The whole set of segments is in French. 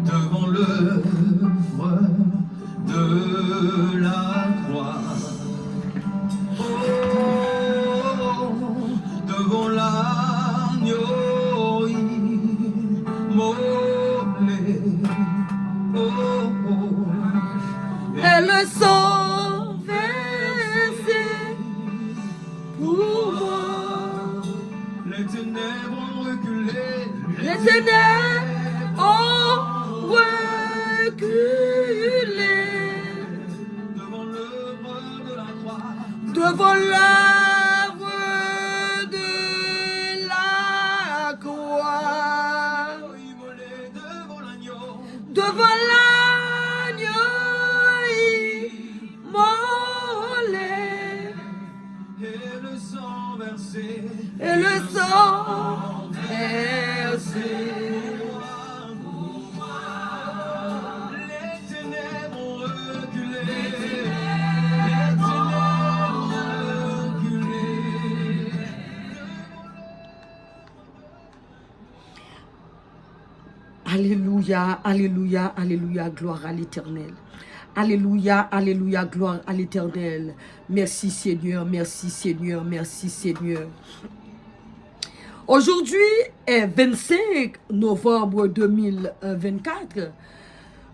devant l'œuvre de la croix. Oh, devant l'agneau immolé. Oh, Et le sang versé pour moi. les ténèbres ont reculé. Les ténèbres ont reculé Devant l'œuvre de la croix. devant l'œuvre de la croix, Immolé devant l'agneau. devant l'agneau immolé, Et le sang versé. et le sang versé. Les ténèbres ont reculé. Les ténèbres ont reculé. Alléluia, alléluia, alléluia, gloire à l'Éternel. Alléluia, alléluia, gloire à l'Éternel. Merci Seigneur, merci Seigneur, merci Seigneur. Aujourd'hui est 25 novembre 2024.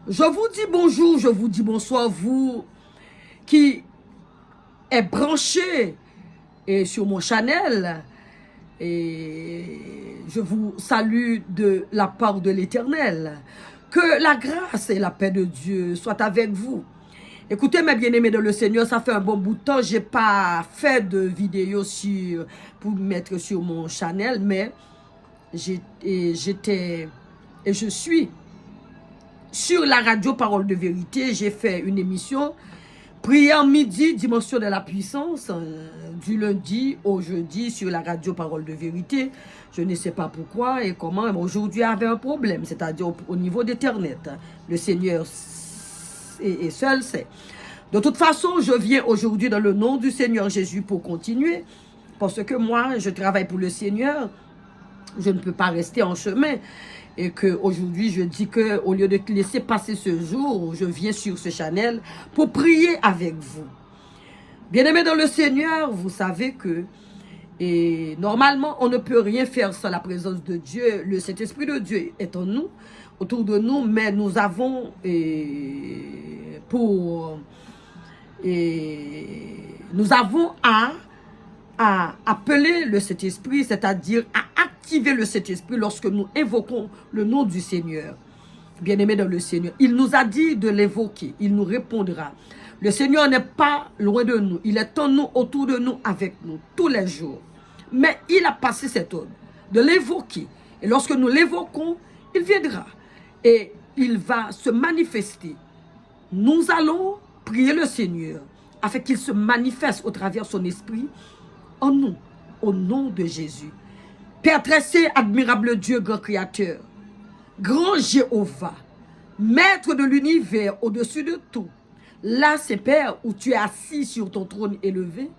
Je vous dis bonjour, je vous dis bonsoir, vous qui êtes branchés sur mon channel. Et je vous salue de la part de l'Éternel. Que la grâce et la paix de Dieu soient avec vous. Écoutez mes bien-aimés dans le Seigneur, ça fait un bon bout de temps. Je n'ai pas fait de vidéo pour mettre sur mon channel, mais j'étais et je suis sur la radio Parole de Vérité. J'ai fait une émission prière midi, dimension de la puissance, du lundi au jeudi sur la radio Parole de Vérité. Je ne sais pas pourquoi et comment. Aujourd'hui, avait un problème, c'est-à-dire au niveau d'Internet. Le Seigneur est seul sait. De toute façon, je viens aujourd'hui dans le nom du Seigneur Jésus pour continuer. Parce que moi, je travaille pour le Seigneur. Je ne peux pas rester en chemin. Et qu'aujourd'hui, je dis qu'au lieu de laisser passer ce jour, je viens sur ce channel pour prier avec vous. Bien-aimés dans le Seigneur, vous savez que normalement, on ne peut rien faire sans la présence de Dieu. Le Saint-Esprit de Dieu est en nous, autour de nous, mais nous avons à appeler le Saint-Esprit, c'est-à-dire à activer le Saint-Esprit lorsque nous invoquons le nom du Seigneur. Bien-aimés dans le Seigneur, il nous a dit de l'évoquer, il nous répondra. Le Seigneur n'est pas loin de nous, il est en nous, autour de nous, avec nous, tous les jours. Mais il a passé cet ordre de l'évoquer. Et lorsque nous l'évoquons, il viendra et il va se manifester. Nous allons prier le Seigneur afin qu'il se manifeste au travers de son esprit en nous, au nom de Jésus. Père très saint, admirable Dieu, grand créateur, grand Jéhovah, maître de l'univers au-dessus de tout. Là, c'est Père, où tu es assis sur ton trône élevé,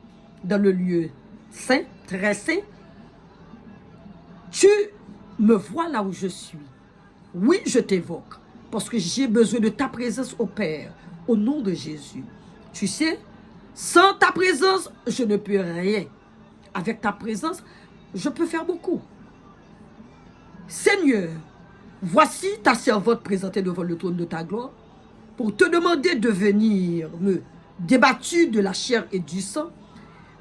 dans le lieu saint, très saint. Tu me vois là où je suis. Oui, je t'évoque, parce que j'ai besoin de ta présence, au Père, au nom de Jésus. Tu sais, sans ta présence, je ne peux rien. Avec ta présence, je peux faire beaucoup. Seigneur, voici ta servante présentée devant le trône de ta gloire pour te demander de venir me débattre de la chair et du sang,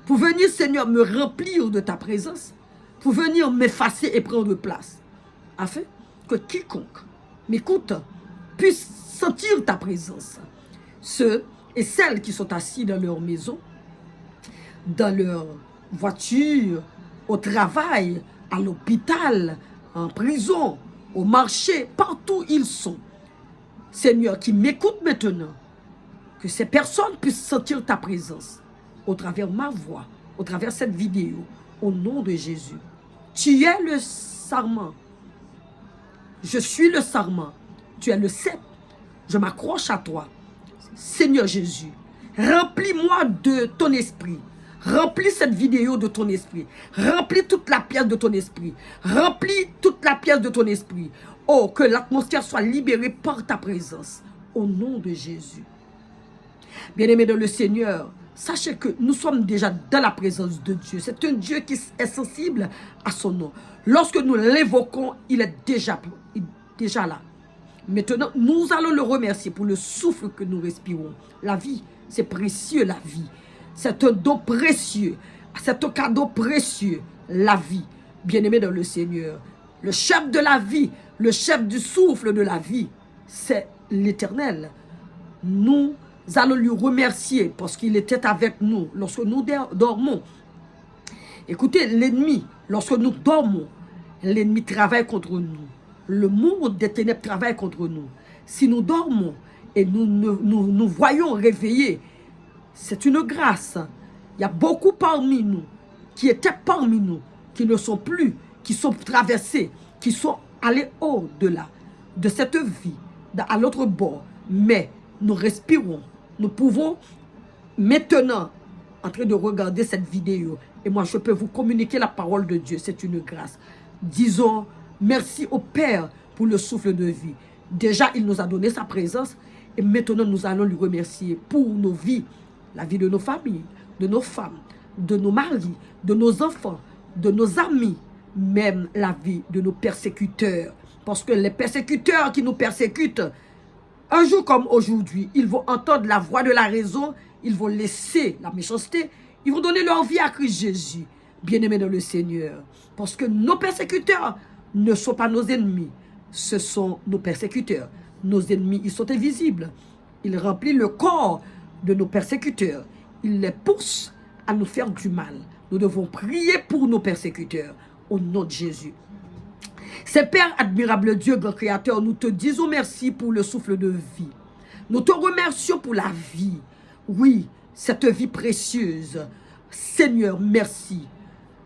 pour venir, Seigneur, me remplir de ta présence, pour venir m'effacer et prendre place, afin que quiconque m'écoute puisse sentir ta présence. Ceux et celles qui sont assis dans leur maison, dans leur voiture, au travail, à l'hôpital, en prison, au marché, partout ils sont. Seigneur, qui m'écoute maintenant, que ces personnes puissent sentir ta présence au travers de ma voix, au travers de cette vidéo, au nom de Jésus. Tu es le sarment. Je suis le sarment. Tu es le cep. Je m'accroche à toi. Seigneur Jésus, remplis-moi de ton esprit. Remplis cette vidéo de ton esprit. Remplis toute la pièce de ton esprit. Remplis toute la pièce de ton esprit. Oh, que l'atmosphère soit libérée par ta présence. Au nom de Jésus. Bien-aimés dans le Seigneur, sachez que nous sommes déjà dans la présence de Dieu. C'est un Dieu qui est sensible à son nom. Lorsque nous l'invoquons, il est déjà là. Maintenant, nous allons le remercier pour le souffle que nous respirons. La vie, c'est précieux, la vie. C'est un don précieux. C'est un cadeau précieux, la vie. Bien-aimés dans le Seigneur, le chef de la vie, le chef du souffle de la vie, c'est l'Éternel. Nous allons lui remercier parce qu'il était avec nous lorsque nous dormons. Écoutez, l'ennemi, lorsque nous dormons, l'ennemi travaille contre nous. Le monde des ténèbres travaille contre nous. Si nous dormons et nous voyons réveiller, c'est une grâce. Il y a beaucoup parmi nous, qui étaient parmi nous, qui ne sont plus, qui sont traversés, qui sont allés au-delà de cette vie, à l'autre bord. Mais nous respirons. Nous pouvons maintenant, en train de regarder cette vidéo, et moi je peux vous communiquer la parole de Dieu, c'est une grâce. Disons merci au Père pour le souffle de vie. Déjà, il nous a donné sa présence, et maintenant nous allons lui remercier pour nos vies, la vie de nos familles, de nos femmes, de nos maris, de nos enfants, de nos amis, même la vie de nos persécuteurs. Parce que les persécuteurs qui nous persécutent, un jour comme aujourd'hui, ils vont entendre la voix de la raison, ils vont laisser la méchanceté, ils vont donner leur vie à Christ Jésus, bien-aimés dans le Seigneur. Parce que nos persécuteurs ne sont pas nos ennemis, ce sont nos persécuteurs. Nos ennemis, ils sont invisibles. Ils remplissent le corps de nos persécuteurs. Ils les poussent à nous faire du mal. Nous devons prier pour nos persécuteurs, au nom de Jésus. C'est Père admirable Dieu, grand Créateur, nous te disons merci pour le souffle de vie. Nous te remercions pour la vie. Oui, cette vie précieuse. Seigneur, merci.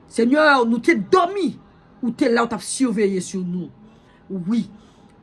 Seigneur, nous t'es dormi, ou t'es là, ou t'as surveillé sur nous. Oui,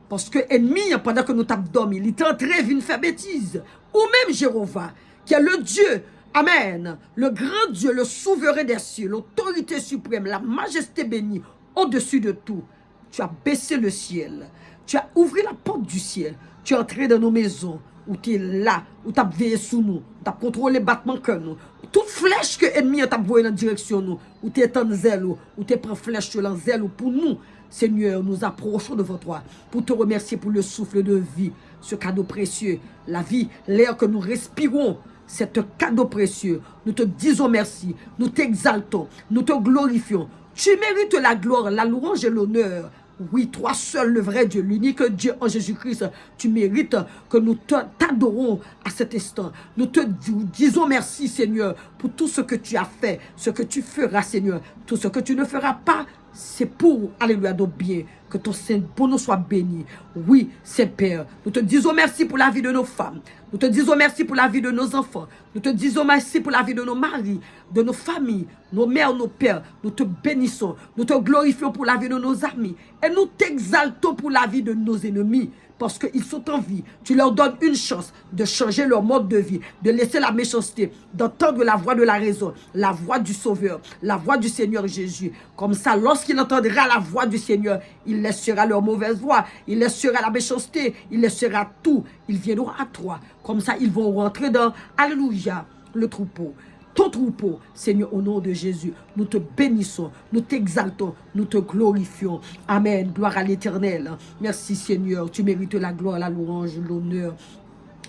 parce que ennemi, pendant que nous t'avons dormi, il est entré, venu faire bêtise. Ou même Jéhovah, qui est le Dieu, Amen, le grand Dieu, le souverain des cieux, l'autorité suprême, la majesté bénie, au-dessus de tout. Tu as baissé le ciel. Tu as ouvert la porte du ciel. Tu es entré dans nos maisons. Où tu es là. Où tu as veillé sous nous. Tu as contrôlé les battements que nous. Toute flèche que l'ennemi a envoyée dans la direction nous. Où tu es en zèle. Où tu prends flèche sur la zèle. Pour nous, Seigneur, nous approchons devant toi. Pour te remercier pour le souffle de vie. Ce cadeau précieux. La vie, l'air que nous respirons. C'est un cadeau précieux. Nous te disons merci. Nous t'exaltons. Nous te glorifions. Tu mérites la gloire, la louange et l'honneur. Oui, toi seul, le vrai Dieu, l'unique Dieu en Jésus-Christ, tu mérites que nous t'adorons à cet instant. Nous te disons merci, Seigneur, pour tout ce que tu as fait, ce que tu feras, Seigneur. Tout ce que tu ne feras pas, c'est pour, alléluia, donc bien, que ton Saint pour nous soit béni. Oui, Saint-Père, nous te disons merci pour la vie de nos femmes. Nous te disons merci pour la vie de nos enfants. Nous te disons merci pour la vie de nos maris, de nos familles, nos mères, nos pères. Nous te bénissons. Nous te glorifions pour la vie de nos amis. Et nous t'exaltons pour la vie de nos ennemis. Parce qu'ils sont en vie. Tu leur donnes une chance de changer leur mode de vie, de laisser la méchanceté, d'entendre la voix de la raison, la voix du Sauveur, la voix du Seigneur Jésus. Comme ça, lorsqu'il entendra la voix du Seigneur, il laissera leur mauvaise voix, il laissera la méchanceté, il laissera tout. Ils viendront à toi. Comme ça, ils vont rentrer dans, alléluia, le troupeau. Ton troupeau, Seigneur, au nom de Jésus, nous te bénissons, nous t'exaltons, nous te glorifions. Amen. Gloire à l'Éternel. Merci, Seigneur. Tu mérites la gloire, la louange, l'honneur,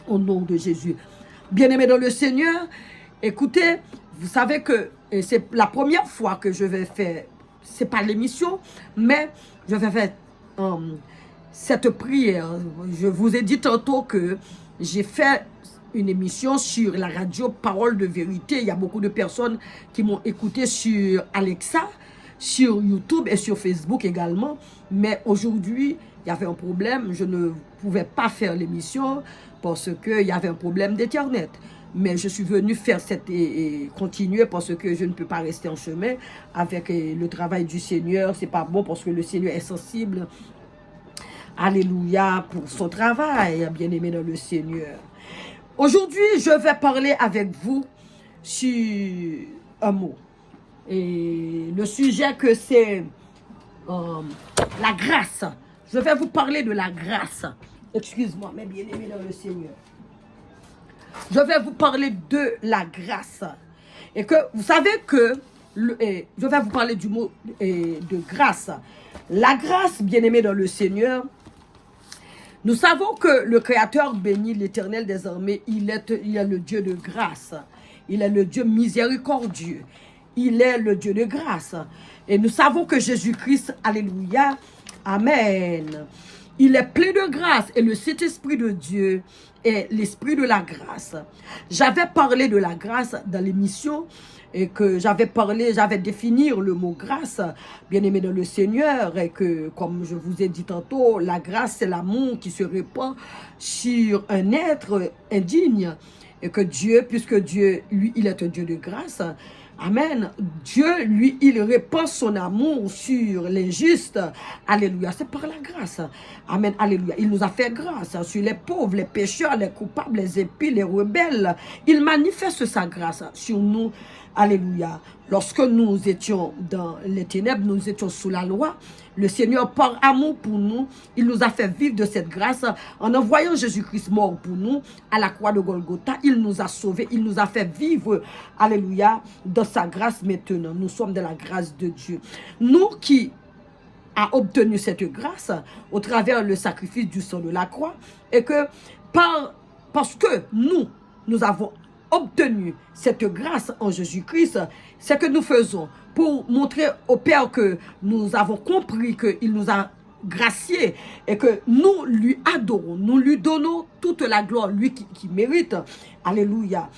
au nom de Jésus. Bien-aimés dans le Seigneur, écoutez, vous savez que c'est la première fois que je vais faire, c'est pas l'émission, mais je vais faire cette prière. Je vous ai dit tantôt que j'ai fait une émission sur la radio Parole de Vérité. Il y a beaucoup de personnes qui m'ont écouté sur Alexa, sur YouTube et sur Facebook également. Mais aujourd'hui, il y avait un problème. Je ne pouvais pas faire l'émission parce qu'il y avait un problème d'Internet. Mais je suis venu faire cette et continuer parce que je ne peux pas rester en chemin avec le travail du Seigneur. C'est pas bon parce que le Seigneur est sensible. Alléluia pour son travail, bien-aimé dans le Seigneur. Aujourd'hui, je vais parler avec vous sur un mot. Et le sujet que c'est la grâce. Je vais vous parler de la grâce. Excuse-moi, mes bien-aimés dans le Seigneur. Je vais vous parler de la grâce. Et que vous savez que, je vais vous parler du mot de grâce. La grâce, bien-aimés dans le Seigneur, nous savons que le Créateur béni, l'Éternel des armées, il est le Dieu de grâce. Il est le Dieu miséricordieux. Il est le Dieu de grâce. Et nous savons que Jésus-Christ, alléluia, amen, il est plein de grâce et le Saint-Esprit de Dieu est l'Esprit de la grâce. J'avais parlé de la grâce dans l'émission et que j'avais défini le mot grâce, bien-aimé dans le Seigneur, et que, comme je vous ai dit tantôt, la grâce, c'est l'amour qui se répand sur un être indigne. Et que Dieu, puisque Dieu, lui, il est un Dieu de grâce, amen, Dieu, lui, il répand son amour sur l'injuste. Alléluia, c'est par la grâce. Amen, alléluia. Il nous a fait grâce sur les pauvres, les pécheurs, les coupables, les épis, les rebelles. Il manifeste sa grâce sur nous. Alléluia. Lorsque nous étions dans les ténèbres, nous étions sous la loi, le Seigneur, par amour pour nous, il nous a fait vivre de cette grâce en envoyant Jésus-Christ mort pour nous à la croix de Golgotha. Il nous a sauvés, il nous a fait vivre, alléluia, dans sa grâce maintenant. Nous sommes de la grâce de Dieu. Nous qui avons obtenu cette grâce au travers le sacrifice du sang de la croix, et que parce que nous avons obtenu cette grâce en Jésus-Christ, c'est que nous faisons pour montrer au Père que nous avons compris qu'il nous a graciés et que nous lui adorons, nous lui donnons toute la gloire, lui qui mérite. Alléluia.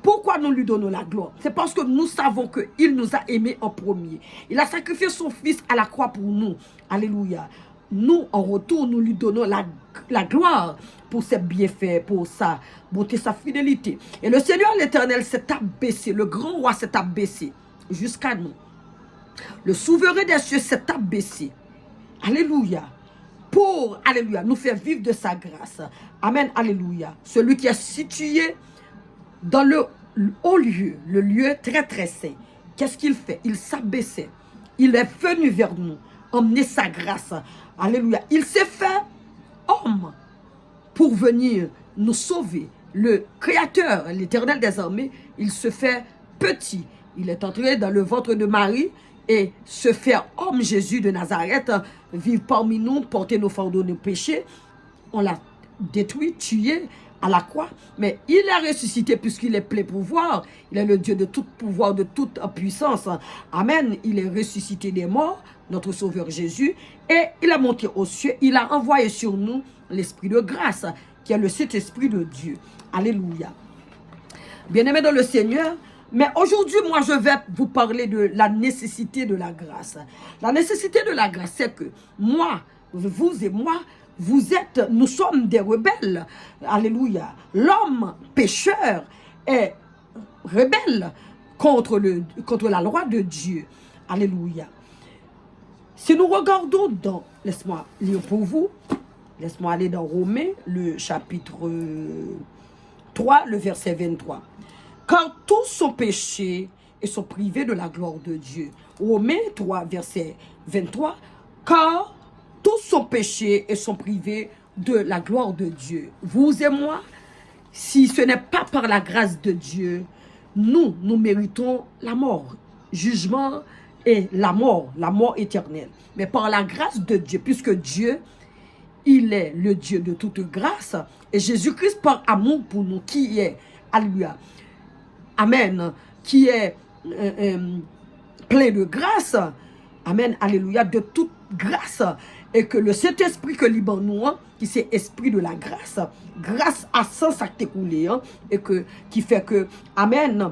Pourquoi nous lui donnons la gloire? C'est parce que nous savons qu'il nous a aimés en premier. Il a sacrifié son fils à la croix pour nous. Alléluia. Nous, en retour, nous lui donnons la gloire pour ses bienfaits, pour sa bonté, sa fidélité. Et le Seigneur l'Éternel s'est abaissé, le grand roi s'est abaissé jusqu'à nous. Le souverain des cieux s'est abaissé. Alléluia. Pour, alléluia, nous faire vivre de sa grâce. Amen, alléluia. Celui qui est situé dans le haut lieu, le lieu très très saint. Qu'est-ce qu'il fait? Il s'abaissait. Il est venu vers nous, emmener sa grâce. Alléluia. Il s'est fait homme pour venir nous sauver. Le Créateur, l'Éternel des armées, il se fait petit. Il est entré dans le ventre de Marie et se fait homme, Jésus de Nazareth, vivre parmi nous, porter nos fardeaux, nos péchés. On l'a détruit, tué à la croix, mais il a ressuscité puisqu'il est plein pouvoir. Il est le Dieu de tout pouvoir, de toute puissance. Amen. Il est ressuscité des morts, notre Sauveur Jésus, et il a monté aux cieux. Il a envoyé sur nous l'Esprit de grâce, qui est le Saint-Esprit de Dieu. Alléluia. Bien-aimés dans le Seigneur, mais aujourd'hui, moi, je vais vous parler de la nécessité de la grâce. La nécessité de la grâce, c'est que moi, vous et moi, nous sommes des rebelles. Alléluia. L'homme pécheur est rebelle contre la loi de Dieu. Alléluia. Si nous regardons dans, laisse-moi lire pour vous, laisse-moi aller dans Romains, le chapitre 3, le verset 23. Car tous sont péchés et sont privés de la gloire de Dieu. Romains 3, verset 23. Car tous sont péchés et sont privés de la gloire de Dieu. Vous et moi, si ce n'est pas par la grâce de Dieu, nous méritons la mort, jugement et la mort éternelle. Mais par la grâce de Dieu, puisque Dieu, il est le Dieu de toute grâce, et Jésus-Christ par amour pour nous, qui est, alléluia, amen, qui est plein de grâce, amen, alléluia, de toute grâce, et que le Saint-Esprit que libre nous, qui c'est esprit de la grâce à sens acte écoulé, et qui fait que, amen,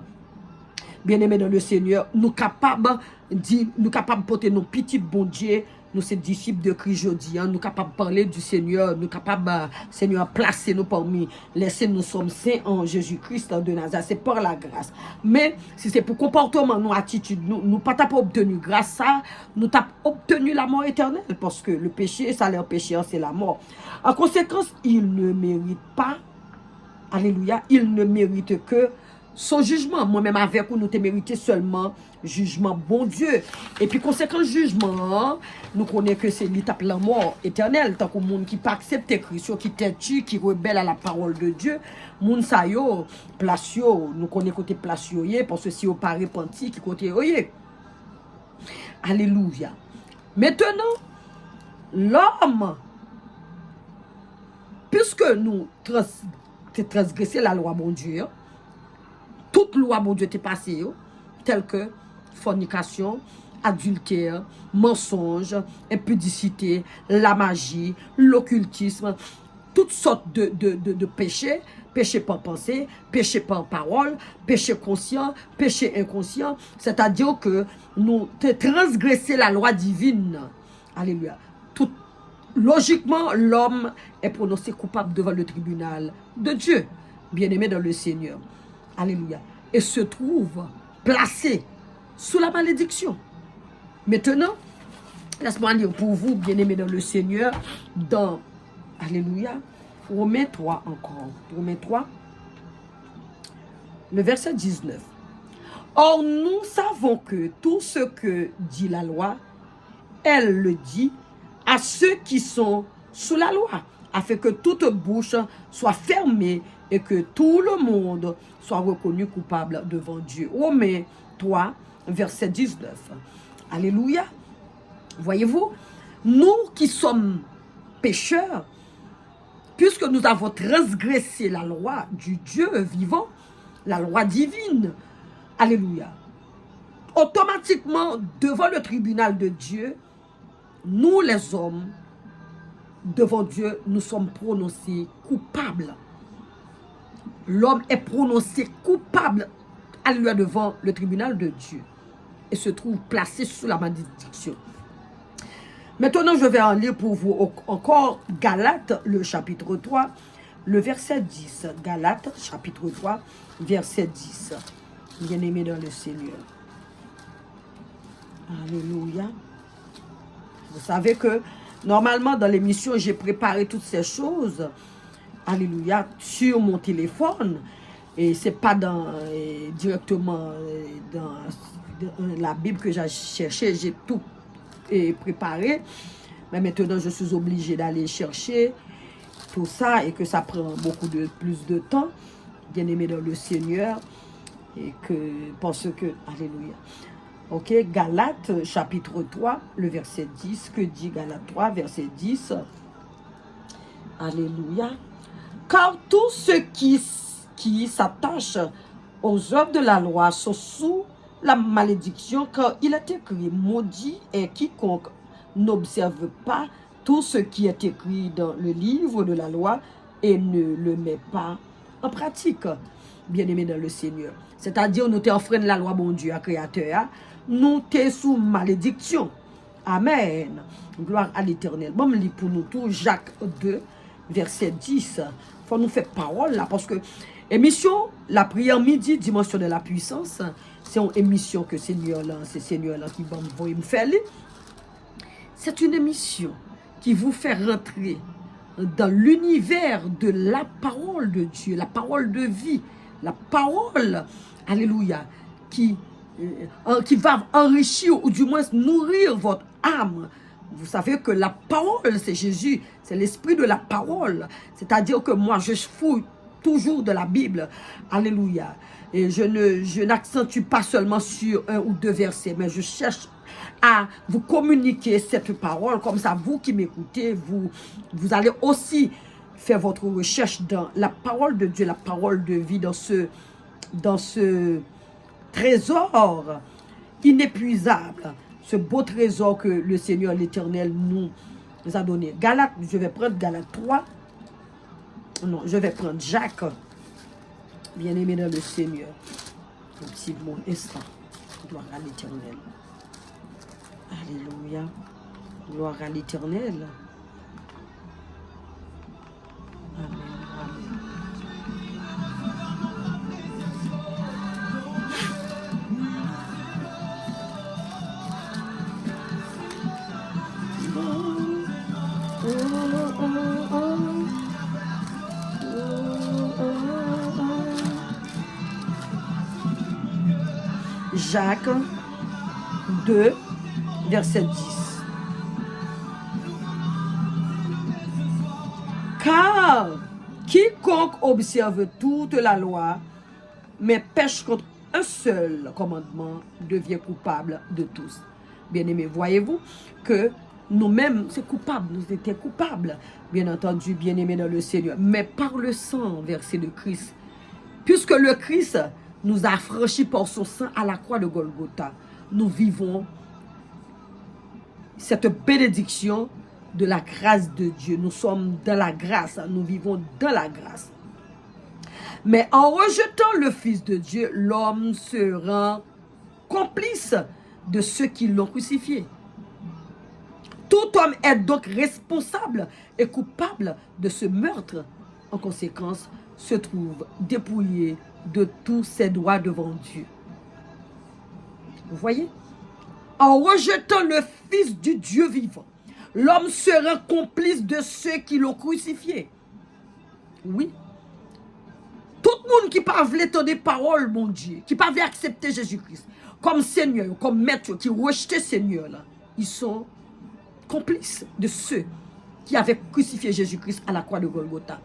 bien-aimés dans le Seigneur, nous capables de porter nos petits bon Dieu, nous ces disciples de Christ aujourd'hui, nous capables de parler du Seigneur, nous capables, Seigneur, placer nous parmi les saints, nous sommes saints en Jésus-Christ de Nazareth, c'est par la grâce. Mais si c'est pour comportement, nos attitudes, nous pas obtenu grâce ça, nous t'avons obtenu la mort éternelle, parce que le péché, ça leur péché, c'est la mort. En conséquence, il ne mérite pas, alléluia, il ne mérite que son jugement. Moi-même avec vous, nous te mérité seulement jugement, bon Dieu. Et puis, conséquent jugement, nous connaissons que c'est l'étape la mort éternelle. Tant que monde qui pas accepté Christ, qui têtu, qui rebelle à la parole de Dieu, moun sa yo, place yo, nous connaissons côté place yo, parce que si on pas repenti, qui côté yo. Alléluia. Maintenant, l'homme, puisque nous transgressé la loi, mon Dieu, toute loi, mon Dieu, t'est passée, telle que fornication, adultère, mensonge, impudicité, la magie, l'occultisme, toutes sortes de péchés, péché par pensée, péché par parole, péché conscient, péché inconscient, c'est-à-dire que nous transgressé la loi divine. Alléluia. Logiquement, l'homme est prononcé coupable devant le tribunal de Dieu, bien-aimé dans le Seigneur. Alléluia. Et se trouve placé sous la malédiction. Maintenant, laisse-moi lire pour vous, bien-aimé dans le Seigneur, dans, alléluia, Romains 3 encore. Romains 3, le verset 19. Or, nous savons que tout ce que dit la loi, elle le dit à ceux qui sont sous la loi, afin que toute bouche soit fermée et que tout le monde soit reconnu coupable devant Dieu. Romains 3, verset 19. Alléluia. Voyez-vous, nous qui sommes pécheurs, puisque nous avons transgressé la loi du Dieu vivant, la loi divine, alléluia, automatiquement, devant le tribunal de Dieu, nous les hommes, devant Dieu, nous sommes prononcés coupables. L'homme est prononcé coupable, alléluia, devant le tribunal de Dieu et se trouve placé sous la malédiction. Maintenant, je vais en lire pour vous encore Galates, le chapitre 3, le verset 10. Galates, chapitre 3, verset 10. Bien-aimé dans le Seigneur. Alléluia. Vous savez que, normalement, dans l'émission, j'ai préparé toutes ces choses, alléluia, sur mon téléphone. Et ce n'est pas directement dans la Bible que j'ai cherché, j'ai tout préparé. Mais maintenant, je suis obligée d'aller chercher tout ça et que ça prend plus de temps, bien aimé dans le Seigneur. Et que, parce que, alléluia. Ok, Galates, chapitre 3, le verset 10. Que dit Galates 3, verset 10? Alléluia. Car tous ceux qui s'attachent aux œuvres de la loi sont sous la malédiction, car il est écrit, maudit est quiconque n'observe pas tout ce qui est écrit dans le livre de la loi et ne le met pas en pratique. Bien-aimé dans le Seigneur. C'est-à-dire, nous t'offrons la loi, mon Dieu, à Créateur, nous t'es sous malédiction. Amen. Gloire à l'Éternel. Bon, lis pour nous tout, Jacques 2, verset 10. Faut nous faire parole là, parce que émission, la prière midi, dimension de la puissance, c'est une émission que Seigneur là, c'est Seigneur là qui va me faire. C'est une émission qui vous fait rentrer dans l'univers de la parole de Dieu, la parole de vie, la parole, alléluia, qui va enrichir ou du moins nourrir votre âme. Vous savez que la parole, c'est Jésus, c'est l'esprit de la parole. C'est-à-dire que moi, je fouille toujours de la Bible. Alléluia. Et je n'accentue pas seulement sur un ou deux versets, mais je cherche à vous communiquer cette parole. Comme ça, vous qui m'écoutez, vous allez aussi faire votre recherche dans la parole de Dieu, la parole de vie, dans ce trésor inépuisable, ce beau trésor que le Seigneur l'Éternel nous a donné. Galates, je vais prendre Galates 3. Non, je vais prendre Jacques, bien-aimé dans le Seigneur. Un petit bon instant. Gloire à l'Éternel. Alléluia. Gloire à l'Éternel. Amen. Amen. Jacques 2, verset 10. Car quiconque observe toute la loi, mais pêche contre un seul commandement, devient coupable de tous. Bien-aimés, voyez-vous que nous-mêmes, c'est coupable, nous étions coupables, bien entendu, bien-aimés dans le Seigneur, mais par le sang versé de Christ, puisque le Christ nous a franchis par son sang à la croix de Golgotha, nous vivons cette bénédiction de la grâce de Dieu. Nous sommes dans la grâce, nous vivons dans la grâce. Mais en rejetant le Fils de Dieu, l'homme se rend complice de ceux qui l'ont crucifié. Tout homme est donc responsable et coupable de ce meurtre. En conséquence, se trouve dépouillé de tous ses droits devant Dieu. Vous voyez? En rejetant le Fils du Dieu vivant, l'homme se rend complice de ceux qui l'ont crucifié. Oui. Tout le monde qui parle des paroles, mon Dieu, qui parle accepter Jésus-Christ comme Seigneur, comme Maître, qui rejetait Seigneur, là, ils sont complices de ceux qui avaient crucifié Jésus-Christ à la croix de Golgotha.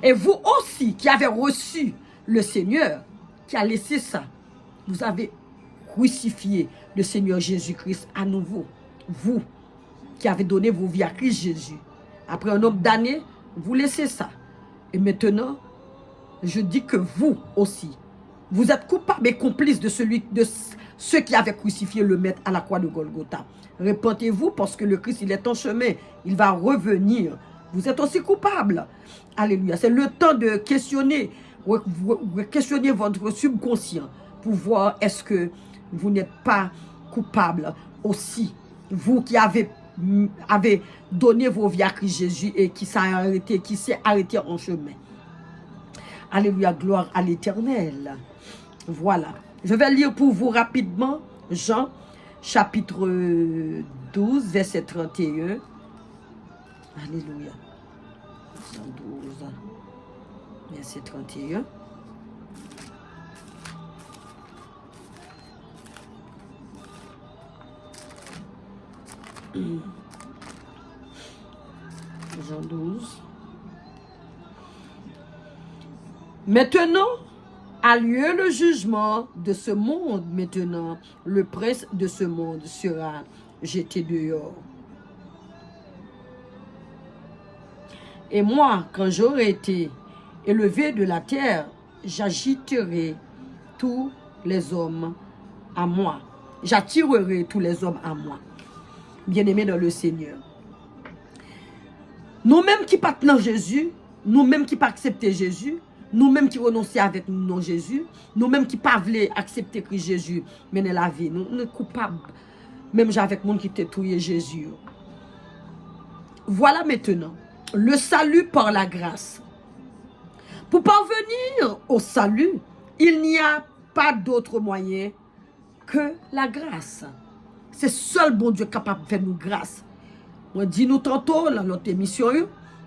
Et vous aussi, qui avez reçu le Seigneur, qui a laissé ça, vous avez crucifié le Seigneur Jésus-Christ à nouveau. Vous, qui avez donné vos vies à Christ Jésus. Après un nombre d'années, vous laissez ça. Et maintenant, je dis que vous aussi, vous êtes coupables et complices de ceux qui avaient crucifié le Maître à la croix de Golgotha. Repentez-vous parce que le Christ, il est en chemin. Il va revenir. Vous êtes aussi coupables. Alléluia. C'est le temps de questionner votre subconscient pour voir est-ce que vous n'êtes pas coupable aussi. Vous qui avez donné vos vies à Christ Jésus et qui s'est arrêté en chemin. Alléluia, gloire à l'Éternel. Voilà. Je vais lire pour vous rapidement Jean, chapitre 12, verset 31. Alléluia. Jean 12, verset 31. Jean 12. Maintenant a lieu le jugement de ce monde. Maintenant, le prince de ce monde sera jeté dehors. Et moi, quand j'aurai été élevé de la terre, j'agiterai tous les hommes à moi. J'attirerai tous les hommes à moi. Bien-aimés dans le Seigneur. Nous-mêmes qui partons Jésus, nous-mêmes qui pas accepter Jésus, nous-mêmes qui renoncer avec nous non Jésus, nous-mêmes qui pas voulons accepter Christ Jésus, mener la vie, nous sommes coupables. Même avec monde qui tétouillé Jésus. Voilà maintenant le salut par la grâce. Pour parvenir au salut, il n'y a pas d'autre moyen que la grâce. C'est seul bon Dieu capable de faire nous grâce. On dit nous tantôt dans notre émission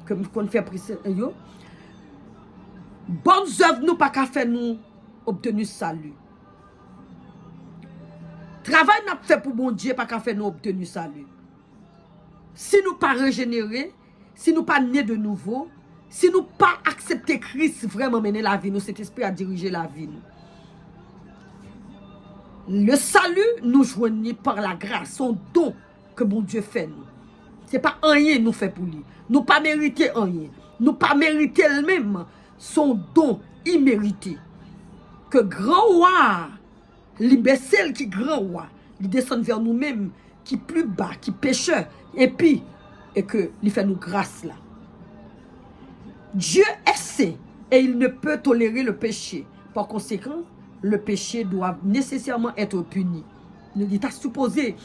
que nous fait précédemment. Bonnes œuvres nous pas qu'à faire nous obtenir salut. Travail n'a pas fait pour bon Dieu pas qu'à faire nous obtenir salut. Si nous pas régénérer, si nous pas nés de nouveau, si nous pas accepter Christ vraiment mener la vie, nous cet esprit à diriger la vie. Le salut nous joignit par la grâce, son don que bon Dieu fait nous. C'est pas rien nous fait pour lui. Nous pas mériter rien. Nous pas mériter elle-même son don immérité. Que grand roi, l'imbécile qui grand roi, il descend vers nous-mêmes, qui plus bas, qui pécheur, et puis, et que il fait nous grâce là. Dieu est saint et il ne peut tolérer le péché. Par conséquent, le péché doit nécessairement être puni. Il t'a supposé,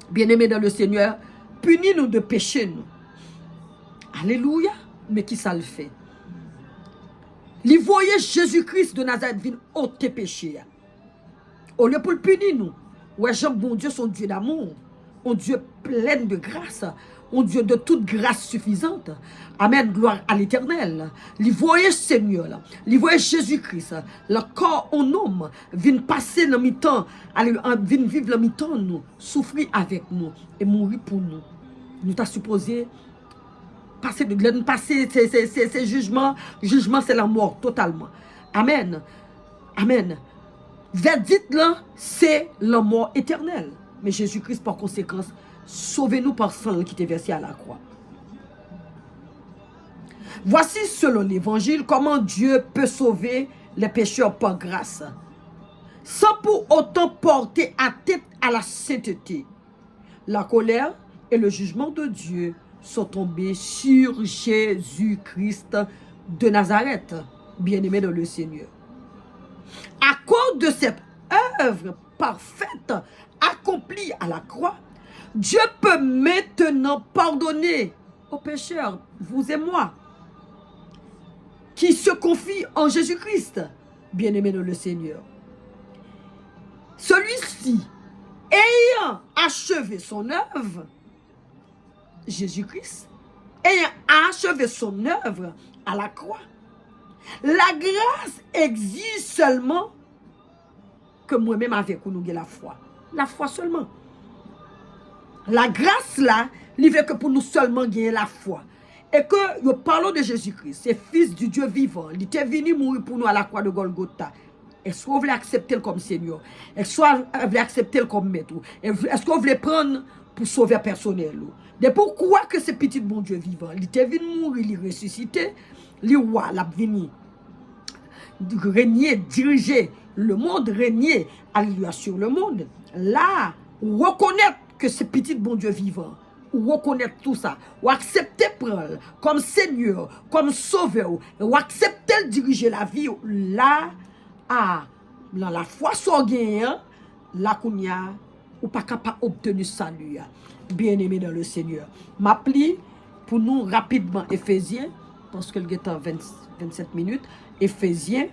bien-aimé dans le Seigneur, punir nous de péché nous. Alléluia. Mais qui ça le fait? Il voyait Jésus-Christ de Nazareth venir ôter péché. Au lieu pour le punir nous. Ouais, Jean, bon Dieu, son Dieu d'amour. Un Dieu plein de grâce. un Dieu de toute grâce suffisante. Amen, gloire à l'Éternel. Li voye Seigneur, li voye Jésus-Christ, le corps en homme, vient passer le mi-temps, vient vivre le mi-temps nous, souffrir avec nous et mourir pour nous. Nous t'a supposé passer ces jugements. Jugement, c'est la mort totalement. Amen. Amen. Verdict là, c'est la mort éternelle. Mais Jésus-Christ, par conséquence, sauvez-nous par sang qui était versé à la croix. Voici, selon l'Évangile, comment Dieu peut sauver les pécheurs par grâce, sans pour autant porter à tête à la sainteté. La colère et le jugement de Dieu sont tombés sur Jésus-Christ de Nazareth, bien-aimé dans le Seigneur. À cause de cette œuvre parfaite accomplie à la croix, Dieu peut maintenant pardonner aux pécheurs, vous et moi, qui se confient en Jésus-Christ, bien-aimé dans le Seigneur. Celui-ci, ayant achevé son œuvre, Jésus-Christ, ayant achevé son œuvre à la croix, la grâce exige seulement que moi-même avec nous ayons la foi. La foi seulement. La grâce là, il veut que pour nous seulement gagner la foi. Et que nous parlons de Jésus-Christ, c'est fils du Dieu vivant. Il était venu mourir pour nous à la croix de Golgotha. Est-ce que vous voulez accepter comme Seigneur? Est-ce que vous voulez accepter comme maître? Est-ce que vous voulez prendre pour sauver personnel? De pourquoi que ce petit bon Dieu vivant? Il était venu mourir, il est ressuscité, il est roi, il est venu régner, diriger le monde, régner, alléluia, sur le monde. Là, reconnaître que ce petit bon Dieu vivant, ou reconnaître tout ça, ou accepter prendre comme Seigneur, comme Sauveur, ou accepter de diriger la vie, là, dans la foi soit gagnée, là qu'on y a, ou pas capable d'obtenir salut. Bien-aimé dans le Seigneur. M'appli pour nous rapidement Éphésiens, parce que le est en 27 minutes, Éphésiens,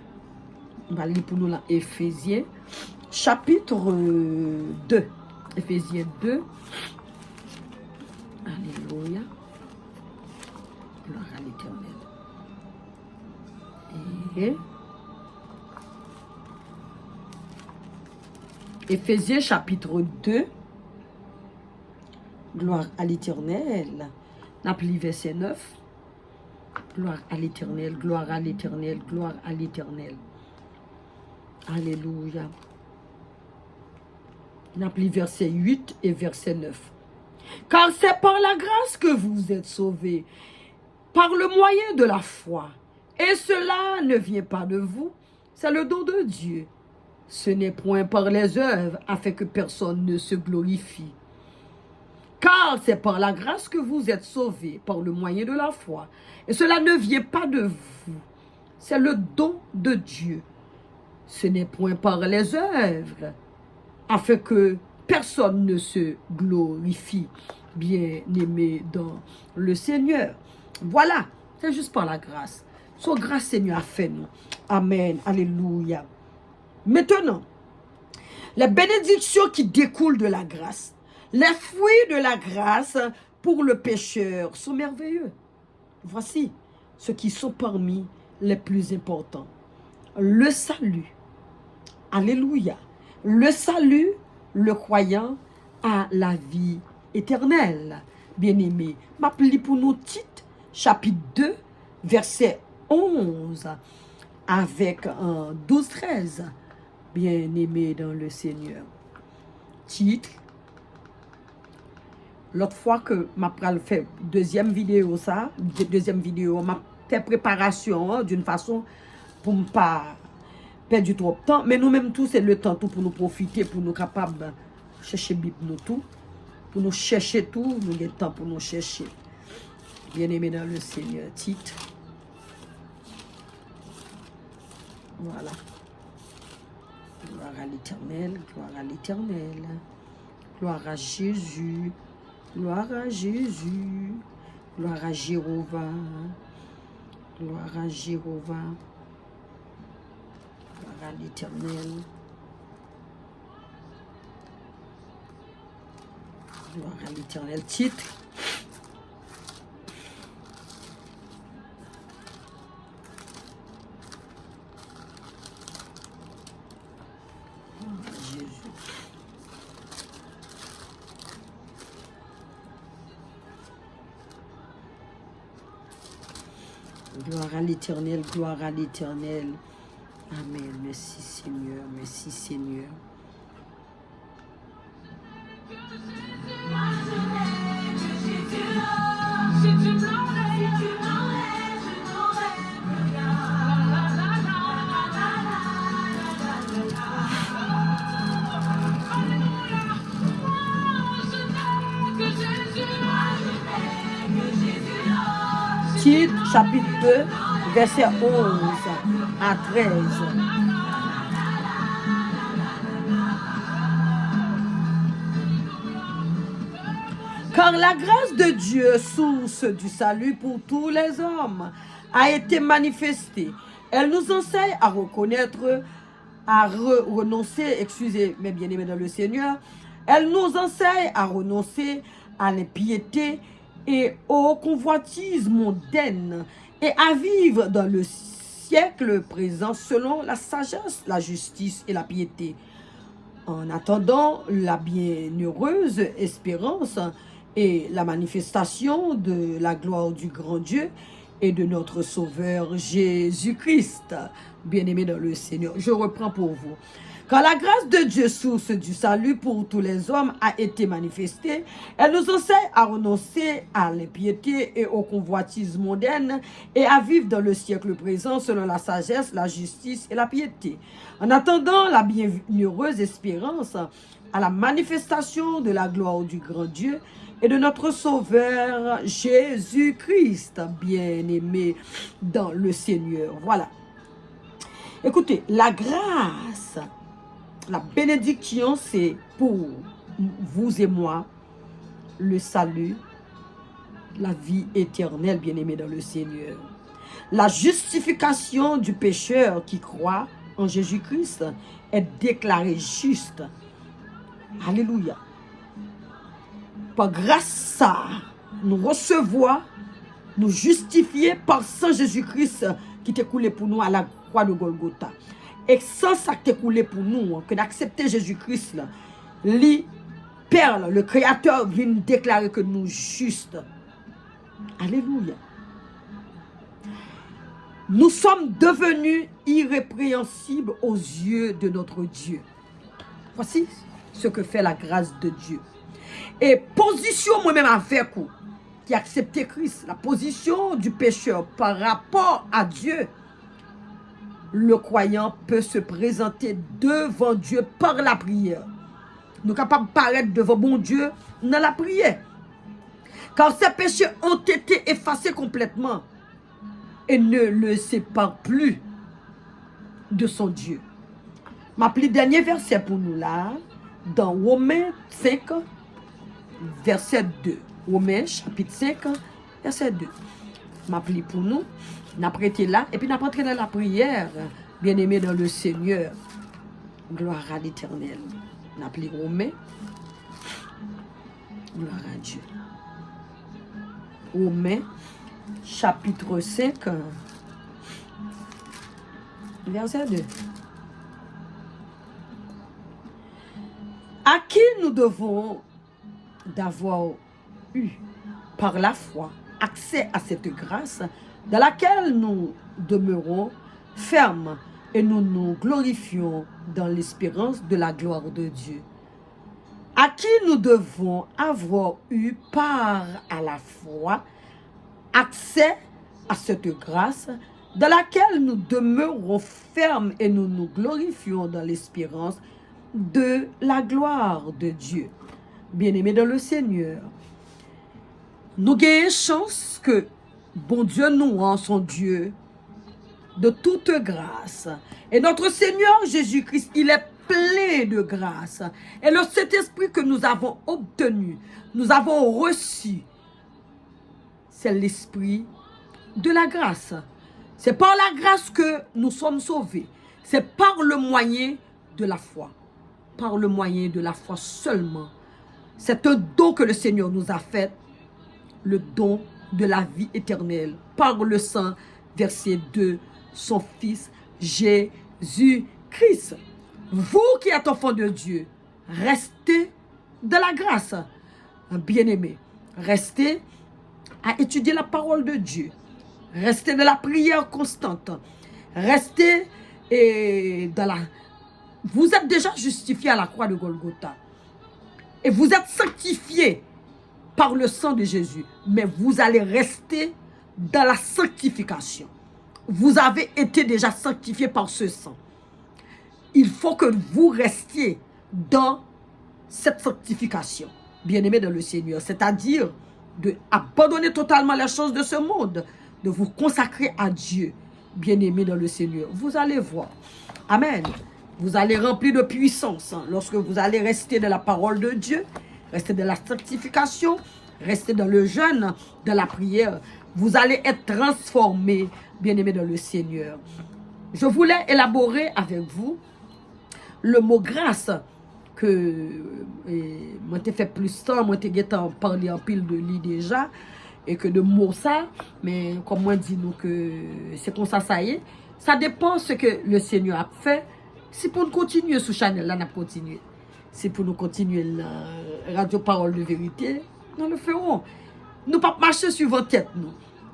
on va lire pour nous là, Éphésiens, chapitre 2. Éphésiens 2. Alléluia. Gloire à l'Éternel. Et Éphésiens chapitre 2. Gloire à l'Éternel. N'appli verset 9. Gloire à l'Éternel, gloire à l'Éternel, gloire à l'Éternel. Alléluia. N'appli verset 8 et verset 9. Car c'est par la grâce que vous êtes sauvés, par le moyen de la foi. Et cela ne vient pas de vous, c'est le don de Dieu. Ce n'est point par les œuvres, afin que personne ne se glorifie. Car c'est par la grâce que vous êtes sauvés, par le moyen de la foi. Et cela ne vient pas de vous, c'est le don de Dieu. Ce n'est point par les œuvres, afin que personne ne se glorifie, bien-aimé dans le Seigneur. Voilà, c'est juste par la grâce. Son grâce, Seigneur, a fait nous. Amen, alléluia. Maintenant, les bénédictions qui découlent de la grâce, les fruits de la grâce pour le pécheur sont merveilleux. Voici ceux qui sont parmi les plus importants. Le salut. Alléluia. Le salut, le croyant à la vie éternelle. Bien-aimé, m'appelez pour nous Tite, chapitre 2, verset 11, avec 12-13. Bien-aimé dans le Seigneur. Tite. L'autre fois que m'a fait deuxième vidéo m'a fait préparation d'une façon pour ne pas perdre trop de temps, mais nous-mêmes tous c'est le temps tout pour nous profiter, pour nous capables chercher Bible nous tout, pour nous chercher tout, nous avons le temps pour nous chercher. Bien-aimé dans le Seigneur, Tite. Voilà. Gloire à l'Éternel, gloire à l'Éternel, gloire à Jésus. Gloire à Jésus, gloire à Jéhovah, gloire à Jéhovah, gloire à l'Éternel, gloire à l'Éternel. Titre, Gloire à l'Éternel, gloire à l'Éternel. Amen. Merci Seigneur, merci Seigneur. Tite, chapitre 2, verset 11 à 13. Car la grâce de Dieu, source du salut pour tous les hommes, a été manifestée. Elle nous enseigne à reconnaître, à renoncer, excusez mes bien-aimés dans le Seigneur, elle nous enseigne à renoncer à l'impiété et aux convoitises mondaines et à vivre dans le siècle présent selon la sagesse, la justice et la piété. En attendant la bienheureuse espérance et la manifestation de la gloire du grand Dieu et de notre Sauveur Jésus-Christ. Bien-aimés dans le Seigneur, je reprends pour vous. Quand la grâce de Dieu, source du salut pour tous les hommes, a été manifestée, elle nous enseigne à renoncer à l'impiété et aux convoitises mondaines et à vivre dans le siècle présent selon la sagesse, la justice et la piété. En attendant la bienheureuse espérance à la manifestation de la gloire du grand Dieu et de notre Sauveur Jésus-Christ, bien-aimé dans le Seigneur. Voilà. Écoutez, la grâce, la bénédiction, c'est pour vous et moi le salut, la vie éternelle, bien-aimé dans le Seigneur. La justification du pécheur qui croit en Jésus-Christ est déclarée juste. Alléluia. Par grâce à nous recevoir, nous justifier par sang Jésus-Christ qui t'est coulé pour nous à la croix de Golgotha. Et sans ça qui t'est coulé pour nous, que d'accepter Jésus-Christ, le Père, le Créateur, vient déclarer que nous justes. Alléluia. Nous sommes devenus irrépréhensibles aux yeux de notre Dieu. Voici ce que fait la grâce de Dieu. Et position moi-même avec vous, qui accepte Christ, la position du pécheur par rapport à Dieu, le croyant peut se présenter devant Dieu par la prière. Nous sommes capables de paraître devant bon Dieu dans la prière. Car ces péchés ont été effacés complètement et ne le séparent plus de son Dieu. Le dernier verset pour nous là, dans Romains 5, verset 2. Romains chapitre 5, verset 2. M'appli pour nous, n'a prêté là, et puis n'a entré dans la prière, bien-aimé dans le Seigneur. Gloire à l'Éternel. N'appli Romains. Gloire à Dieu. Romains chapitre 5, verset 2. À qui nous devons d'avoir eu par la foi accès à cette grâce dans laquelle nous demeurons fermes et nous nous glorifions dans l'espérance de la gloire de Dieu. À qui nous devons avoir eu par à la foi accès à cette grâce dans laquelle nous demeurons fermes et nous nous glorifions dans l'espérance de la gloire de Dieu. Bien-aimés dans le Seigneur, nous gagnons chance que bon Dieu nous rend son Dieu de toute grâce. Et notre Seigneur Jésus-Christ, il est plein de grâce. Et le Saint-Esprit que nous avons obtenu, nous avons reçu, c'est l'esprit de la grâce. C'est par la grâce que nous sommes sauvés. C'est par le moyen de la foi. Par le moyen de la foi seulement. C'est un don que le Seigneur nous a fait, le don de la vie éternelle, par le sang versé de son Fils Jésus-Christ. Vous qui êtes enfants de Dieu, restez dans la grâce, bien-aimés. Restez à étudier la parole de Dieu. Restez dans la prière constante. Restez dans la... Vous êtes déjà justifiés à la croix de Golgotha. Et vous êtes sanctifiés par le sang de Jésus. Mais vous allez rester dans la sanctification. Vous avez été déjà sanctifiés par ce sang. Il faut que vous restiez dans cette sanctification, bien-aimés dans le Seigneur. C'est-à-dire d'abandonner totalement les choses de ce monde, de vous consacrer à Dieu, bien-aimés dans le Seigneur. Vous allez voir. Amen. Vous allez remplir de puissance lorsque vous allez rester dans la parole de Dieu, rester dans la sanctification, rester dans le jeûne, dans la prière. Vous allez être transformés, bien-aimés dans le Seigneur. Je voulais élaborer avec vous le mot grâce que moi t'ai fait plus temps, moi t'ai parlé en pile de lui déjà et que de mots ça, mais comme moi dit nous que c'est comme ça y est. Ça dépend ce que le Seigneur a fait. Si pour nous continuer sur Chanel, là, on a continué. Si pour nous continuer la radio parole de vérité, nous le ferons. Nous ne pas marcher sur votre tête, nous.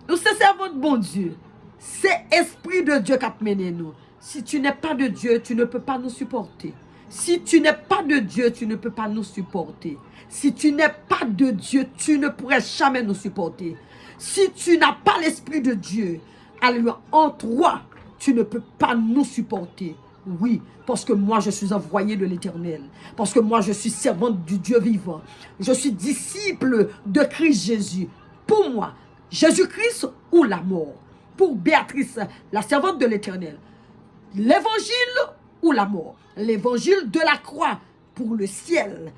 Nous c'est servons de bon Dieu. C'est Esprit de Dieu qui a mené nous. Si tu n'es pas de Dieu, tu ne peux pas nous supporter. Si tu n'es pas de Dieu, tu ne peux pas nous supporter. Si tu n'es pas de Dieu, tu ne pourrais jamais nous supporter. Si tu n'as pas l'Esprit de Dieu, alléluia, en toi, tu ne peux pas nous supporter. Oui, parce que moi je suis envoyé de l'Éternel. Parce que moi je suis servante du Dieu vivant. Je suis disciple de Christ Jésus. Pour moi, Jésus-Christ ou la mort. Pour Béatrice, la servante de l'Éternel. L'évangile ou la mort. L'évangile de la croix pour le ciel.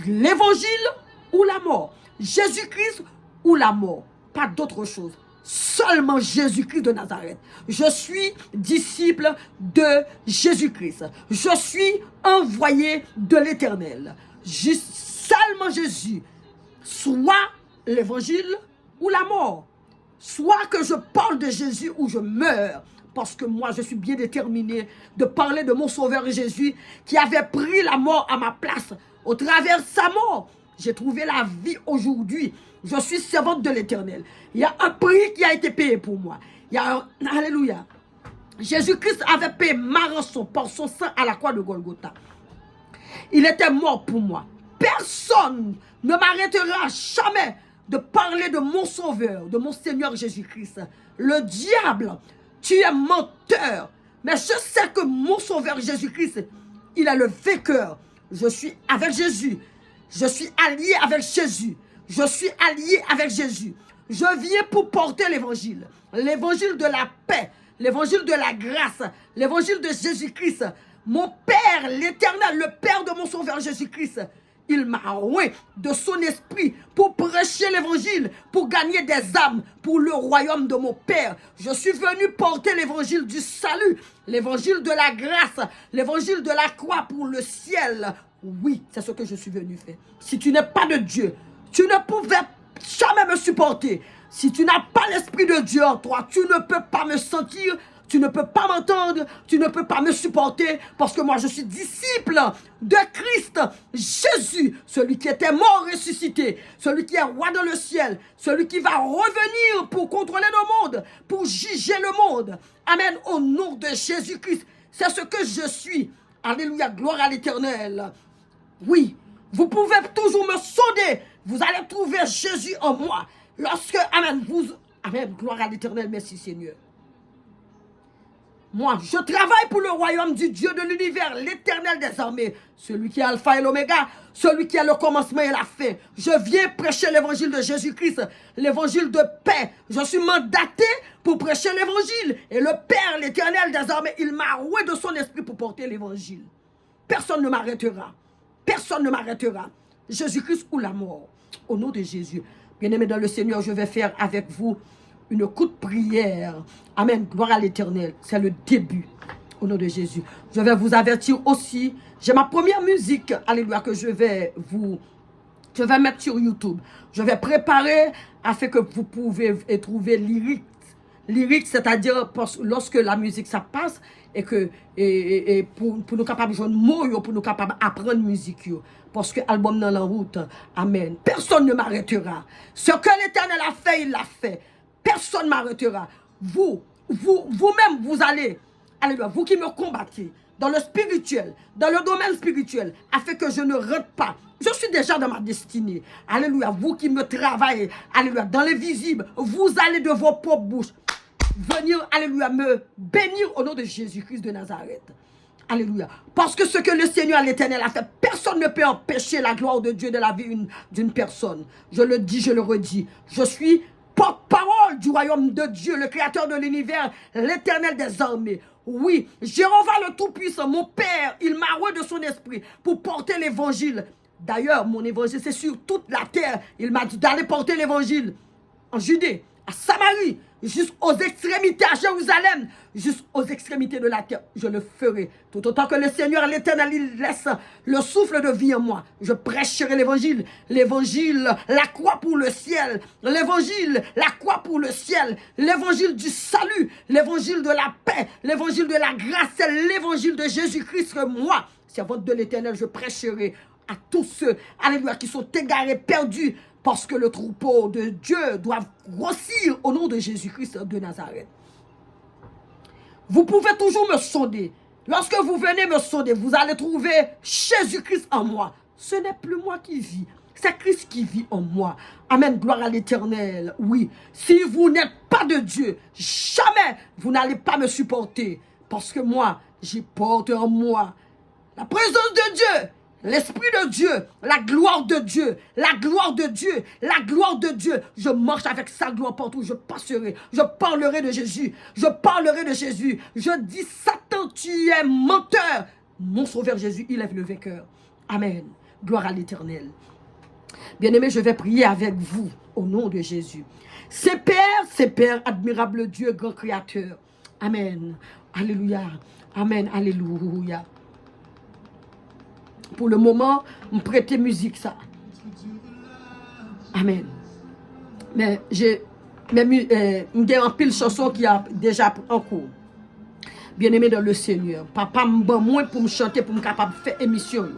L'évangile ou la mort. Jésus-Christ ou la mort. Pas d'autre chose. Seulement Jésus-Christ de Nazareth. Je suis disciple de Jésus-Christ. Je suis envoyé de l'Éternel. Seulement Jésus. Soit l'évangile ou la mort. Soit que je parle de Jésus ou je meurs. Parce que moi, je suis bien déterminé de parler de mon Sauveur Jésus qui avait pris la mort à ma place. Au travers de sa mort, j'ai trouvé la vie aujourd'hui. Je suis servante de l'Éternel. Il y a un prix qui a été payé pour moi. Il y a un... Alléluia. Jésus-Christ avait payé ma rançon par son sang à la croix de Golgotha. Il était mort pour moi. Personne ne m'arrêtera jamais de parler de mon Sauveur, de mon Seigneur Jésus-Christ. Le diable, tu es menteur. Mais je sais que mon Sauveur Jésus-Christ, il a le vainqueur. Je suis avec Jésus. Je suis allié avec Jésus. Je suis allié avec Jésus. Je viens pour porter l'évangile. L'évangile de la paix. L'évangile de la grâce. L'évangile de Jésus-Christ. Mon Père, l'Éternel, le Père de mon Sauveur Jésus-Christ, il m'a oint de son esprit pour prêcher l'évangile, pour gagner des âmes pour le royaume de mon Père. Je suis venu porter l'évangile du salut, l'évangile de la grâce, l'évangile de la croix pour le ciel. Oui, c'est ce que je suis venu faire. Si tu n'es pas de Dieu, tu ne pouvais jamais me supporter. Si tu n'as pas l'Esprit de Dieu en toi, tu ne peux pas me sentir, tu ne peux pas m'entendre, tu ne peux pas me supporter, parce que moi je suis disciple de Christ Jésus, celui qui était mort ressuscité, celui qui est roi dans le ciel, celui qui va revenir pour contrôler le monde, pour juger le monde. Amen, au nom de Jésus-Christ, c'est ce que je suis. Alléluia, gloire à l'Éternel. Oui, vous pouvez toujours me sonder. Vous allez trouver Jésus en moi. Lorsque, amen, amen, gloire à l'Éternel, merci Seigneur. Moi, je travaille pour le royaume du Dieu de l'univers, l'Éternel des armées, celui qui est Alpha et l'Oméga, celui qui est le commencement et la fin. Je viens prêcher l'évangile de Jésus-Christ, l'évangile de paix. Je suis mandaté pour prêcher l'évangile. Et le Père, l'Éternel des armées, il m'a roué de son esprit pour porter l'évangile. Personne ne m'arrêtera. Personne ne m'arrêtera. Jésus-Christ ou la mort. Au nom de Jésus. Bien-aimés dans le Seigneur, je vais faire avec vous une courte prière. Amen. Gloire à l'Éternel. C'est le début. Au nom de Jésus. Je vais vous avertir aussi. J'ai ma première musique. Alléluia. Que je vais mettre sur YouTube. Je vais préparer afin que vous pouvez trouver lyrique. Lyrique, c'est-à-dire lorsque la musique ça passe et que pour nous capables de jouer mots, pour nous capables d'apprendre musique. Parce que l'album dans la route. Amen. Personne ne m'arrêtera. Ce que l'Éternel a fait, il l'a fait. Personne ne m'arrêtera. vous-même, vous allez, alléluia, vous qui me combattez, dans le spirituel, dans le domaine spirituel, afin que je ne rentre pas. Je suis déjà dans ma destinée. Alléluia, vous qui me travaillez, alléluia, dans les visibles, vous allez de vos propres bouches venir, alléluia, me bénir au nom de Jésus-Christ de Nazareth. Alléluia. Parce que ce que le Seigneur l'Éternel a fait, personne ne peut empêcher la gloire de Dieu de la vie d'une personne. Je le dis, je le redis. Je suis porte-parole du royaume de Dieu, le créateur de l'univers, l'Éternel des armées. Oui, Jéhovah le Tout-Puissant, mon Père, il m'a oint de son esprit pour porter l'évangile. D'ailleurs, mon évangile, c'est sur toute la terre. Il m'a dit d'aller porter l'évangile en Judée, à Samarie, jusqu'aux extrémités, à Jérusalem, jusqu'aux extrémités de la terre. Je le ferai. Tout autant que le Seigneur, l'Éternel, il laisse le souffle de vie en moi. Je prêcherai l'évangile. L'évangile, la croix pour le ciel. L'évangile, la croix pour le ciel. L'évangile du salut. L'évangile de la paix. L'évangile de la grâce. C'est l'évangile de Jésus-Christ que moi, servante de l'Éternel, je prêcherai à tous ceux, alléluia, qui sont égarés, perdus, parce que le troupeau de Dieu doit grossir au nom de Jésus-Christ de Nazareth. Vous pouvez toujours me sonder. Lorsque vous venez me sonder, vous allez trouver Jésus-Christ en moi. Ce n'est plus moi qui vis, c'est Christ qui vit en moi. Amen, gloire à l'Éternel. Oui, si vous n'êtes pas de Dieu, jamais vous n'allez pas me supporter. Parce que moi, j'y porte en moi la présence de Dieu. L'Esprit de Dieu, la gloire de Dieu, la gloire de Dieu, la gloire de Dieu. Je marche avec sa gloire partout, je passerai, je parlerai de Jésus, je parlerai de Jésus. Je dis, Satan, tu es menteur. Mon sauveur Jésus, il est le vainqueur. Amen. Gloire à l'Éternel. Bien-aimés, je vais prier avec vous au nom de Jésus. C'est Père, admirable Dieu, grand créateur. Amen. Alléluia. Amen. Alléluia. Pour le moment, me prêter musique ça. Amen. Mais j'ai un pile chanson qui a déjà en cours. Bien-aimé dans le Seigneur. Papa m'a moins pour me chanter, pour me capable faire émission.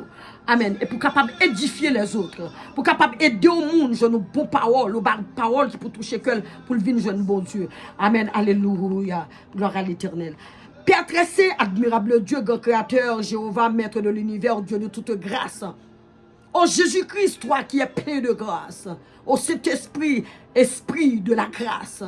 Amen. Et pour capable édifier les autres. Pour capable aider au monde, je nous bonnes paroles, aux paroles qui pour toucher cœur, pour le vivre jeune bon Dieu. Amen. Alléluia. Gloire à l'Éternel. Père très saint, admirable Dieu, grand créateur, Jéhovah, maître de l'univers, Dieu de toute grâce. Oh Jésus-Christ, toi qui es plein de grâce. Oh Saint-Esprit, Esprit de la grâce.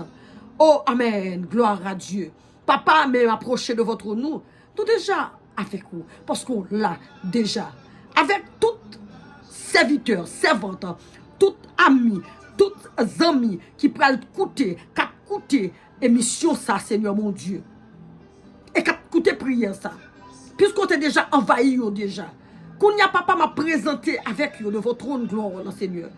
Oh Amen, gloire à Dieu. Papa m'a approché de votre nom, tout déjà avec vous, parce qu'on l'a déjà. Avec toutes serviteurs, servantes, toutes amis, toutes amis qui prennent coûter, émission ça, Seigneur mon Dieu. Et écoutez prière ça. Puisqu'on t'est déjà envahi déjà. Qu'on n'y a pas m'a présenté avec vous de votre trône gloire, Seigneur.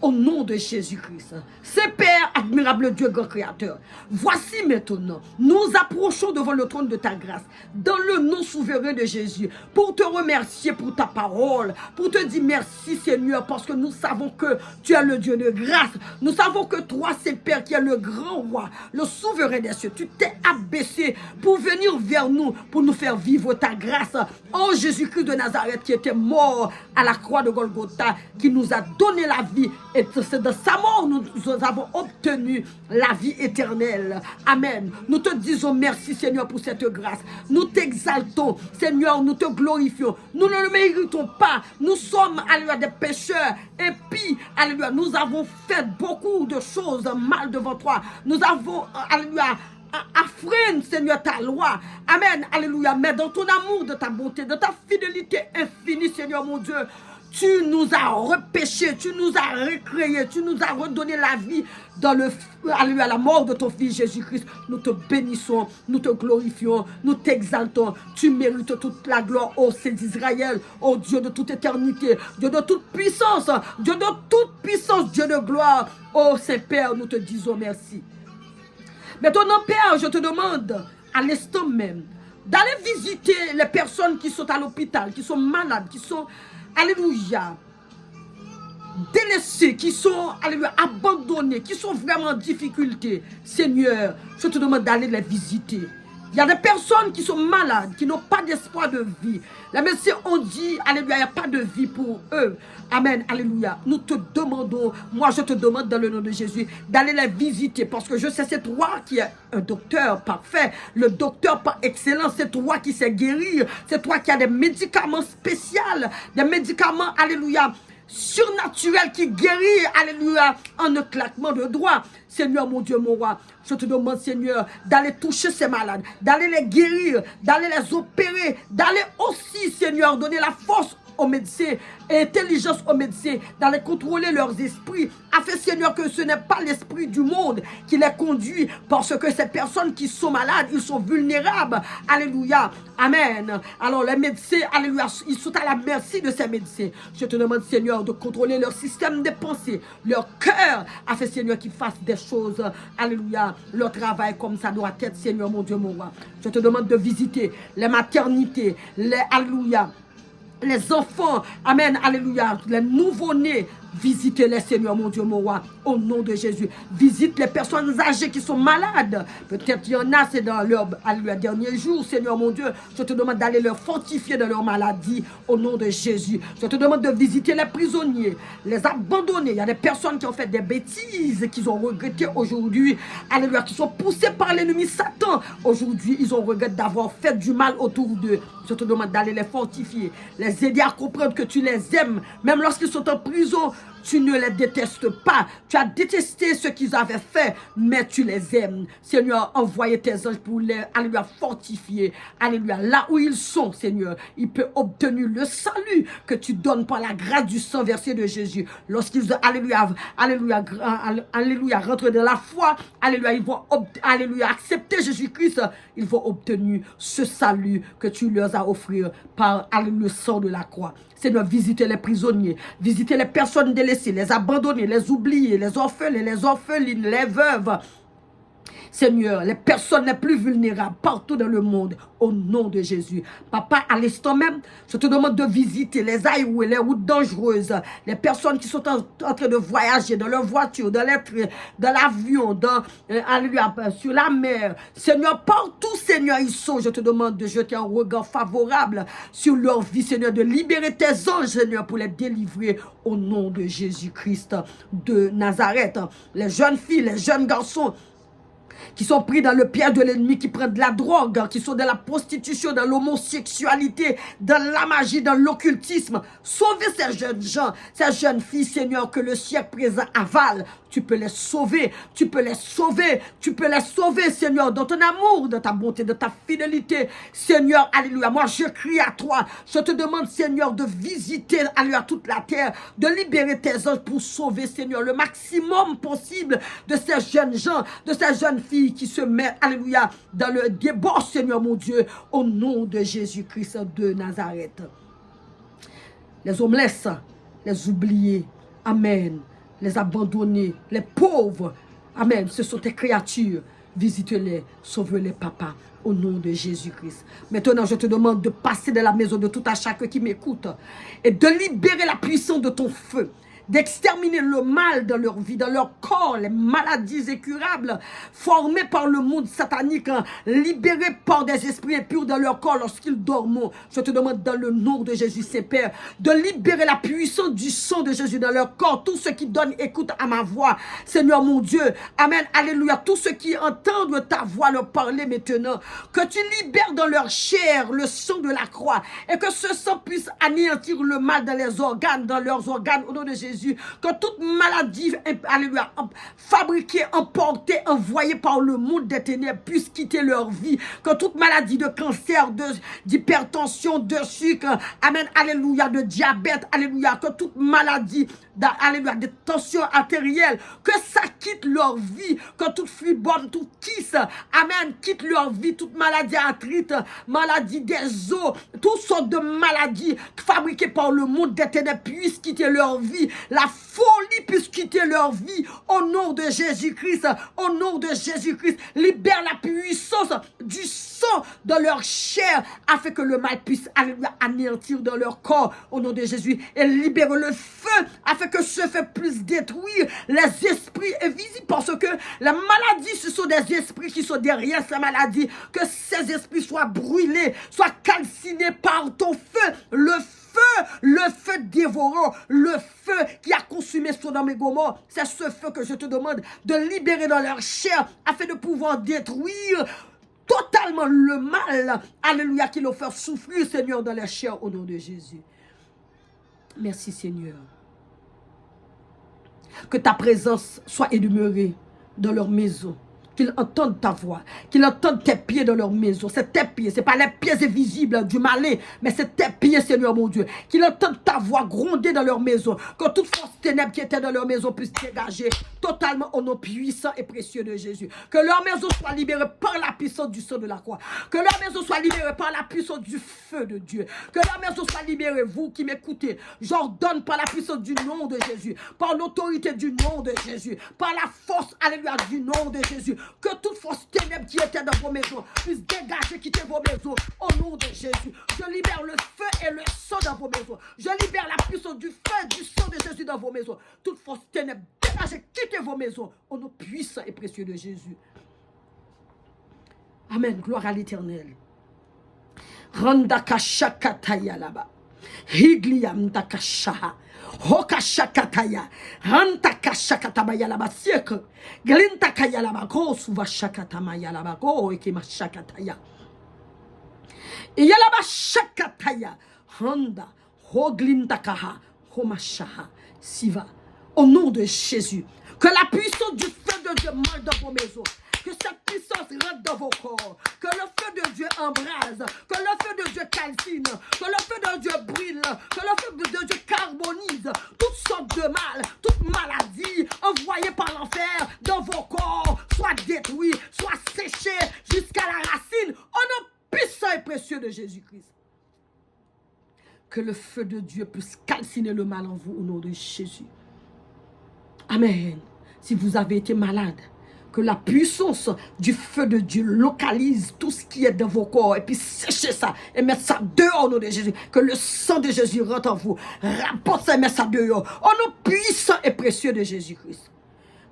Au nom de Jésus-Christ. C'est Père, admirable Dieu, grand créateur. Voici maintenant, nous approchons devant le trône de ta grâce, dans le nom souverain de Jésus, pour te remercier pour ta parole, pour te dire merci Seigneur, parce que nous savons que tu es le Dieu de grâce. Nous savons que toi, c'est Père qui est le grand roi, le souverain des cieux. Tu t'es abaissé pour venir vers nous, pour nous faire vivre ta grâce. Oh Jésus-Christ de Nazareth qui était mort à la croix de Golgotha, qui nous a donné la vie. Et c'est de sa mort nous avons obtenu la vie éternelle. Amen. Nous te disons merci Seigneur pour cette grâce. Nous t'exaltons Seigneur, nous te glorifions. Nous ne le méritons pas. Nous sommes alléluia des pécheurs. Et puis alléluia, nous avons fait beaucoup de choses mal devant toi. Nous avons alléluia affreint, Seigneur, ta loi. Amen. Alléluia. Mais dans ton amour, de ta bonté, de ta fidélité infinie, Seigneur mon Dieu, tu nous as repêchés, tu nous as recréés, tu nous as redonné la vie dans à la mort de ton Fils Jésus-Christ. Nous te bénissons, nous te glorifions, nous t'exaltons. Tu mérites toute la gloire, ô Saint d'Israël, ô Dieu de toute éternité, Dieu de toute puissance, Dieu de toute puissance, Dieu de gloire. Ô Saint-Père, nous te disons merci. Maintenant, Père, je te demande, à l'instant même, d'aller visiter les personnes qui sont à l'hôpital, qui sont malades, qui sont, alléluia, délaissés, qui sont, alléluia, abandonnés, qui sont vraiment en difficulté. Seigneur, je te demande d'aller les visiter. Il y a des personnes qui sont malades, qui n'ont pas d'espoir de vie. Les médecins ont dit, alléluia, il n'y a pas de vie pour eux. Amen, alléluia. Nous te demandons, moi je te demande dans le nom de Jésus, d'aller les visiter parce que je sais, c'est toi qui es un docteur parfait, le docteur par excellence, c'est toi qui sais guérir, c'est toi qui as des médicaments spéciaux, des médicaments, alléluia, surnaturel qui guérit, alléluia, en un claquement de doigts. Seigneur, mon Dieu, mon roi, je te demande, Seigneur, d'aller toucher ces malades, d'aller les guérir, d'aller les opérer, d'aller aussi, Seigneur, donner la force aux médecins et intelligence aux médecins, d'aller contrôler leurs esprits, afin, Seigneur, que ce n'est pas l'esprit du monde qui les conduit, parce que ces personnes qui sont malades, ils sont vulnérables. Alléluia. Amen. Alors les médecins, alléluia, ils sont à la merci de ces médecins. Je te demande, Seigneur, de contrôler leur système de pensée, leur cœur, afin, Seigneur, qu'ils fassent des choses, alléluia, leur travail comme ça doit être, Seigneur, mon Dieu, mon roi. Je te demande de visiter les maternités, les, alléluia, les enfants, amen, alléluia, les nouveau-nés, visitez-les, Seigneur, mon Dieu, mon roi, au nom de Jésus. Visite les personnes âgées qui sont malades. Peut-être il y en a, c'est dans leur, alléluia, dernier jour, Seigneur, mon Dieu. Je te demande d'aller leur fortifier dans leur maladie, au nom de Jésus. Je te demande de visiter les prisonniers, les abandonnés. Il y a des personnes qui ont fait des bêtises, qu'ils ont regretté aujourd'hui, alléluia, qui sont poussés par l'ennemi Satan. Aujourd'hui, ils ont regretté d'avoir fait du mal autour d'eux. Je te demande d'aller les fortifier, les aider à comprendre que tu les aimes, même lorsqu'ils sont en prison. Tu ne les détestes pas. Tu as détesté ce qu'ils avaient fait, mais tu les aimes. Seigneur, envoyez tes anges pour les, alléluia, fortifier. Alléluia, là où ils sont, Seigneur, ils peuvent obtenir le salut que tu donnes par la grâce du sang versé de Jésus. Lorsqu'ils, alléluia, alléluia, alléluia, rentrent dans la foi, alléluia, ils vont, alléluia, accepter Jésus-Christ. Ils vont obtenir ce salut que tu leur as offert par, alléluia, le sang de la croix. Seigneur, visitez les prisonniers, visitez les personnes délaissées, les abandonnées, les oubliés, les orphelins, les orphelines, les veuves. Seigneur, les personnes les plus vulnérables partout dans le monde, au nom de Jésus. Papa, à l'instant même, je te demande de visiter les highways, les routes dangereuses, les personnes qui sont en train de voyager dans leur voiture, dans l'avion, sur la mer. Seigneur, partout, Seigneur, ils sont. Je te demande de jeter un regard favorable sur leur vie, Seigneur, de libérer tes anges, Seigneur, pour les délivrer au nom de Jésus-Christ de Nazareth. Les jeunes filles, les jeunes garçons, qui sont pris dans le piège de l'ennemi, qui prennent de la drogue, qui sont dans la prostitution, dans l'homosexualité, dans la magie, dans l'occultisme. Sauvez ces jeunes gens, ces jeunes filles, Seigneur, que le siècle présent avale. Tu peux les sauver, tu peux les sauver, tu peux les sauver, Seigneur, dans ton amour, dans ta bonté, dans ta fidélité. Seigneur, alléluia, moi je crie à toi. Je te demande, Seigneur, de visiter, alléluia, toute la terre, de libérer tes anges pour sauver, Seigneur, le maximum possible de ces jeunes gens, de ces jeunes filles qui se mettent, alléluia, dans le débord, Seigneur mon Dieu, au nom de Jésus-Christ de Nazareth. Les homeless, les oubliés, amen, les abandonnés, les pauvres, amen, ce sont tes créatures. Visite-les, sauve-les, papa, au nom de Jésus-Christ. Maintenant, je te demande de passer dans la maison de tout à chacun qui m'écoute et de libérer la puissance de ton feu, d'exterminer le mal dans leur vie, dans leur corps, les maladies incurables formées par le monde satanique, libérées par des esprits impurs dans leur corps lorsqu'ils dorment. Je te demande dans le nom de Jésus, Saint-Père, de libérer la puissance du sang de Jésus dans leur corps. Tous ceux qui donnent écoute à ma voix, Seigneur mon Dieu, amen, alléluia. Tous ceux qui entendent ta voix leur parler maintenant, que tu libères dans leur chair le sang de la croix et que ce sang puisse anéantir le mal dans les organes, dans leurs organes, au nom de Jésus. Que toute maladie, alléluia, fabriquée, emportée, envoyée par le monde des ténèbres puisse quitter leur vie. Que toute maladie de cancer, d'hypertension, de sucre, amen, alléluia, de diabète, alléluia, que toute maladie, alléluia, de tension artérielle, que ça quitte leur vie. Que toute fibrome, tout kyste, amen, quitte leur vie. Toute maladie arthrite, maladie des os, toutes sortes de maladies fabriquées par le monde des ténèbres puissent quitter leur vie. La folie puisse quitter leur vie au nom de Jésus-Christ. Au nom de Jésus-Christ, libère la puissance du sang sang dans leur chair, afin que le mal puisse anéantir dans leur corps, au nom de Jésus, et libère le feu, afin que ce feu puisse détruire les esprits invisibles, parce que la maladie, ce sont des esprits qui sont derrière ces maladies, que ces esprits soient brûlés, soient calcinés par ton feu, le feu dévorant, le feu qui a consumé Sodome et Gomorrhe. C'est ce feu que je te demande de libérer dans leur chair, afin de pouvoir détruire totalement le mal, alléluia, qui leur fait souffrir, Seigneur, dans leur chair, au nom de Jésus. Merci, Seigneur. Que ta présence soit demeurée dans leur maison. Qu'ils entendent ta voix, qu'ils entendent tes pieds dans leur maison. C'est tes pieds, ce n'est pas les pieds invisibles du malin, mais c'est tes pieds, Seigneur mon Dieu. Qu'ils entendent ta voix gronder dans leur maison. Que toute force ténèbre qui était dans leur maison puisse dégager totalement au nom puissant et précieux de Jésus. Que leur maison soit libérée par la puissance du sang de la croix. Que leur maison soit libérée par la puissance du feu de Dieu. Que leur maison soit libérée, vous qui m'écoutez. J'ordonne par la puissance du nom de Jésus, par l'autorité du nom de Jésus, par la force, alléluia, du nom de Jésus. Que toute force ténèbre qui était dans vos maisons puisse dégager, quitter vos maisons au nom de Jésus. Je libère le feu et le sang dans vos maisons. Je libère la puissance du feu et du sang de Jésus dans vos maisons. Toute force ténèbre, dégagez, quittez vos maisons au nom puissant et précieux de Jésus. Amen. Gloire à l'Éternel. Randa shakataya là-bas. Higliam takashaha. Hokashakataya. Rantakashakatabaya laba siècle. Glintakaya laba go suva shakatamaya laba go ekima shakataya. Yalaba shakataya. Handa. Hoglintakaha. Homashaha. Siva. Au nom de Jésus. Que la puissance du feu de Dieu marche dans vos maisons. Que cette puissance rentre dans vos corps. Que le feu de Dieu embrase. Que le feu de Dieu calcine. Que le feu de Dieu brûle. Que le feu de Dieu carbonise toutes sortes de mal, toute maladie envoyée par l'enfer dans vos corps, soit détruite, soit séchée jusqu'à la racine. Au nom puissant et précieux de Jésus-Christ. Que le feu de Dieu puisse calciner le mal en vous au nom de Jésus. Amen. Si vous avez été malade, que la puissance du feu de Dieu localise tout ce qui est dans vos corps et puis sécher ça et mettre ça dehors au nom de Jésus. Que le sang de Jésus rentre en vous. Rapporte ça et mettre ça dehors. Au nom puissant et précieux de Jésus-Christ.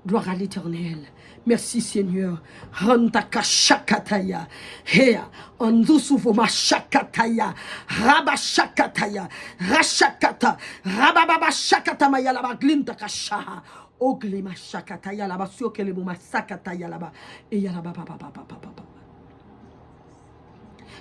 Gloire à l'Éternel. Merci Seigneur. Rantaka shakataya. Hea. Andusuvoma shakataya. Raba shakataya. Rashakata. Rababa shakatamaya laba glintaka shaha. Oglima shakataya laba siokelebuma sakataya laba. Et yalaba papa papa papa.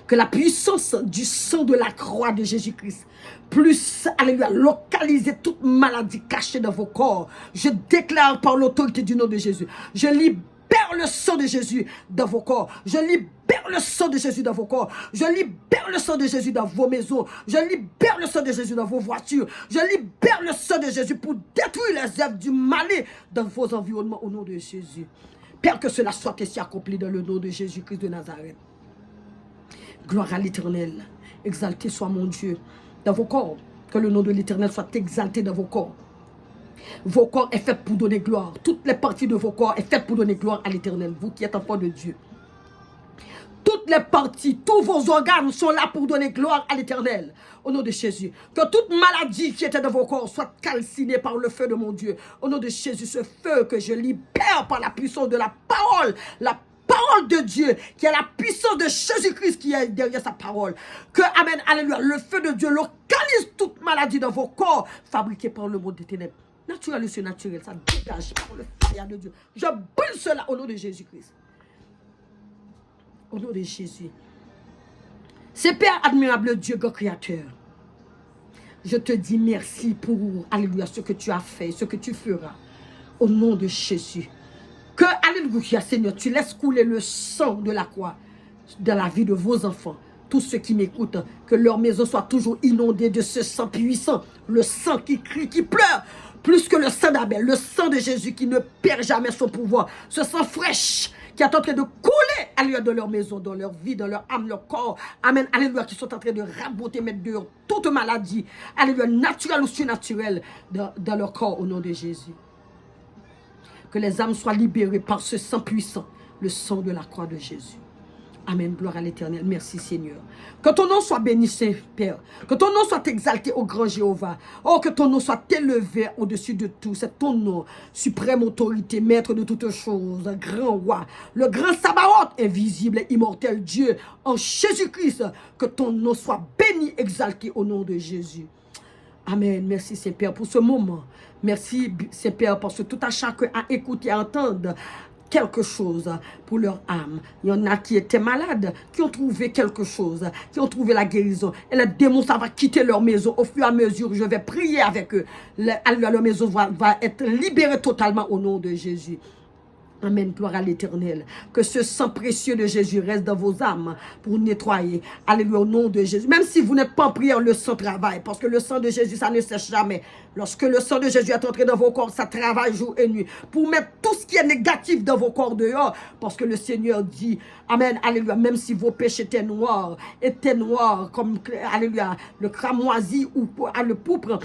Que la puissance du sang de la croix de Jésus-Christ plus, alléluia, localiser toute maladie cachée dans vos corps. Je déclare par l'autorité du nom de Jésus. Je libère le sang de Jésus dans vos corps. Je libère le sang de Jésus dans vos corps. Je libère le sang de Jésus dans vos maisons. Je libère le sang de Jésus dans vos voitures. Je libère le sang de Jésus pour détruire les œuvres du malin dans vos environnements au nom de Jésus. Père, que cela soit ainsi accompli dans le nom de Jésus-Christ de Nazareth. Gloire à l'Éternel. Exalté soit mon Dieu dans vos corps. Que le nom de l'Éternel soit exalté dans vos corps. Vos corps est fait pour donner gloire. Toutes les parties de vos corps est fait pour donner gloire à l'Éternel. Vous qui êtes enfants de Dieu. Toutes les parties, tous vos organes sont là pour donner gloire à l'Éternel. Au nom de Jésus. Que toute maladie qui était dans vos corps soit calcinée par le feu de mon Dieu. Au nom de Jésus, ce feu que je libère par la puissance de la parole. La parole de Dieu, qui est la puissance de Jésus-Christ qui est derrière sa parole. Que, amen, alléluia, le feu de Dieu localise toute maladie dans vos corps, fabriquée par le monde des ténèbres. Naturel ou surnaturel, ça dégage par le feu de Dieu. Je brûle cela au nom de Jésus-Christ. Au nom de Jésus. C'est Père admirable Dieu, God créateur. Je te dis merci pour, alléluia, ce que tu as fait, ce que tu feras. Au nom de Jésus. Que, alléluia, Seigneur, tu laisses couler le sang de la croix dans la vie de vos enfants. Tous ceux qui m'écoutent, que leur maison soit toujours inondée de ce sang puissant. Le sang qui crie, qui pleure. Plus que le sang d'Abel, le sang de Jésus qui ne perd jamais son pouvoir. Ce sang fraîche qui est en train de couler, alléluia, dans leur maison, dans leur vie, dans leur âme, leur corps. Amen, alléluia, qui sont en train de raboter, mettre dehors toute maladie, alléluia, naturelle ou surnaturelle dans leur corps au nom de Jésus. Que les âmes soient libérées par ce sang puissant, le sang de la croix de Jésus. Amen, gloire à l'Éternel. Merci Seigneur. Que ton nom soit béni, Saint-Père. Que ton nom soit exalté au grand Jéhovah. Oh, que ton nom soit élevé au-dessus de tout. C'est ton nom, suprême autorité, maître de toutes choses, grand roi, le grand Sabaoth, invisible et immortel Dieu, en Jésus-Christ. Que ton nom soit béni, exalté au nom de Jésus. Amen. Merci Saint-Père pour ce moment. Merci Saint-Père parce que tout à chacun a écouté et entendre quelque chose pour leur âme. Il y en a qui étaient malades, qui ont trouvé quelque chose, qui ont trouvé la guérison. Et le démon, ça va quitter leur maison. Au fur et à mesure, je vais prier avec eux. Leur maison va être libérée totalement au nom de Jésus. Amen, gloire à l'Éternel. Que ce sang précieux de Jésus reste dans vos âmes pour nettoyer. Alléluia, au nom de Jésus. Même si vous n'êtes pas en prière, le sang travaille. Parce que le sang de Jésus, ça ne sèche jamais. Lorsque le sang de Jésus est entré dans vos corps, ça travaille jour et nuit. Pour mettre tout ce qui est négatif dans vos corps dehors. Parce que le Seigneur dit, Amen, alléluia, même si vos péchés étaient noirs, comme, alléluia, le cramoisi ou le pourpre,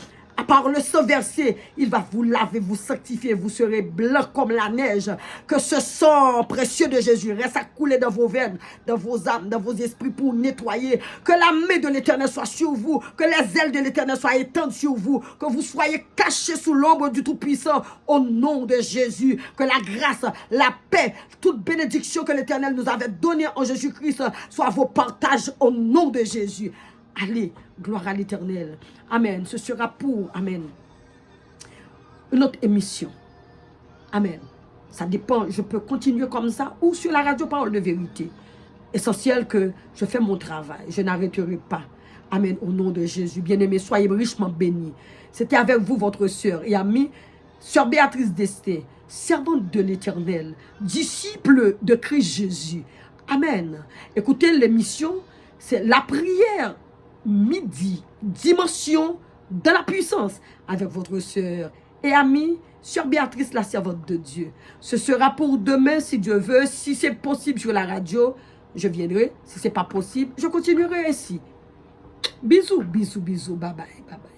par le sang versé, il va vous laver, vous sanctifier, vous serez blanc comme la neige. Que ce sang précieux de Jésus reste à couler dans vos veines, dans vos âmes, dans vos esprits pour nettoyer. Que la main de l'Éternel soit sur vous, que les ailes de l'Éternel soient étendues sur vous, que vous soyez cachés sous l'ombre du Tout-Puissant au nom de Jésus. Que la grâce, la paix, toute bénédiction que l'Éternel nous avait donnée en Jésus-Christ soit vos partages au nom de Jésus. Allez, gloire à l'Éternel. Amen. Ce sera pour, amen, une autre émission. Amen. Ça dépend, je peux continuer comme ça ou sur la radio Parole de Vérité. Essentiel que je fais mon travail. Je n'arrêterai pas. Amen. Au nom de Jésus. Bien-aimés, soyez richement bénis. C'était avec vous, votre sœur et amie, sœur Béatrice Destin, servante de l'Éternel, disciple de Christ Jésus. Amen. Écoutez l'émission, c'est la prière midi, dimension de la puissance avec votre sœur et amie, sœur Béatrice, la servante de Dieu. Ce sera pour demain, si Dieu veut. Si c'est possible sur la radio, je viendrai. Si ce n'est pas possible, je continuerai ainsi. Bisous, bisous, bisous. Bye bye, bye bye.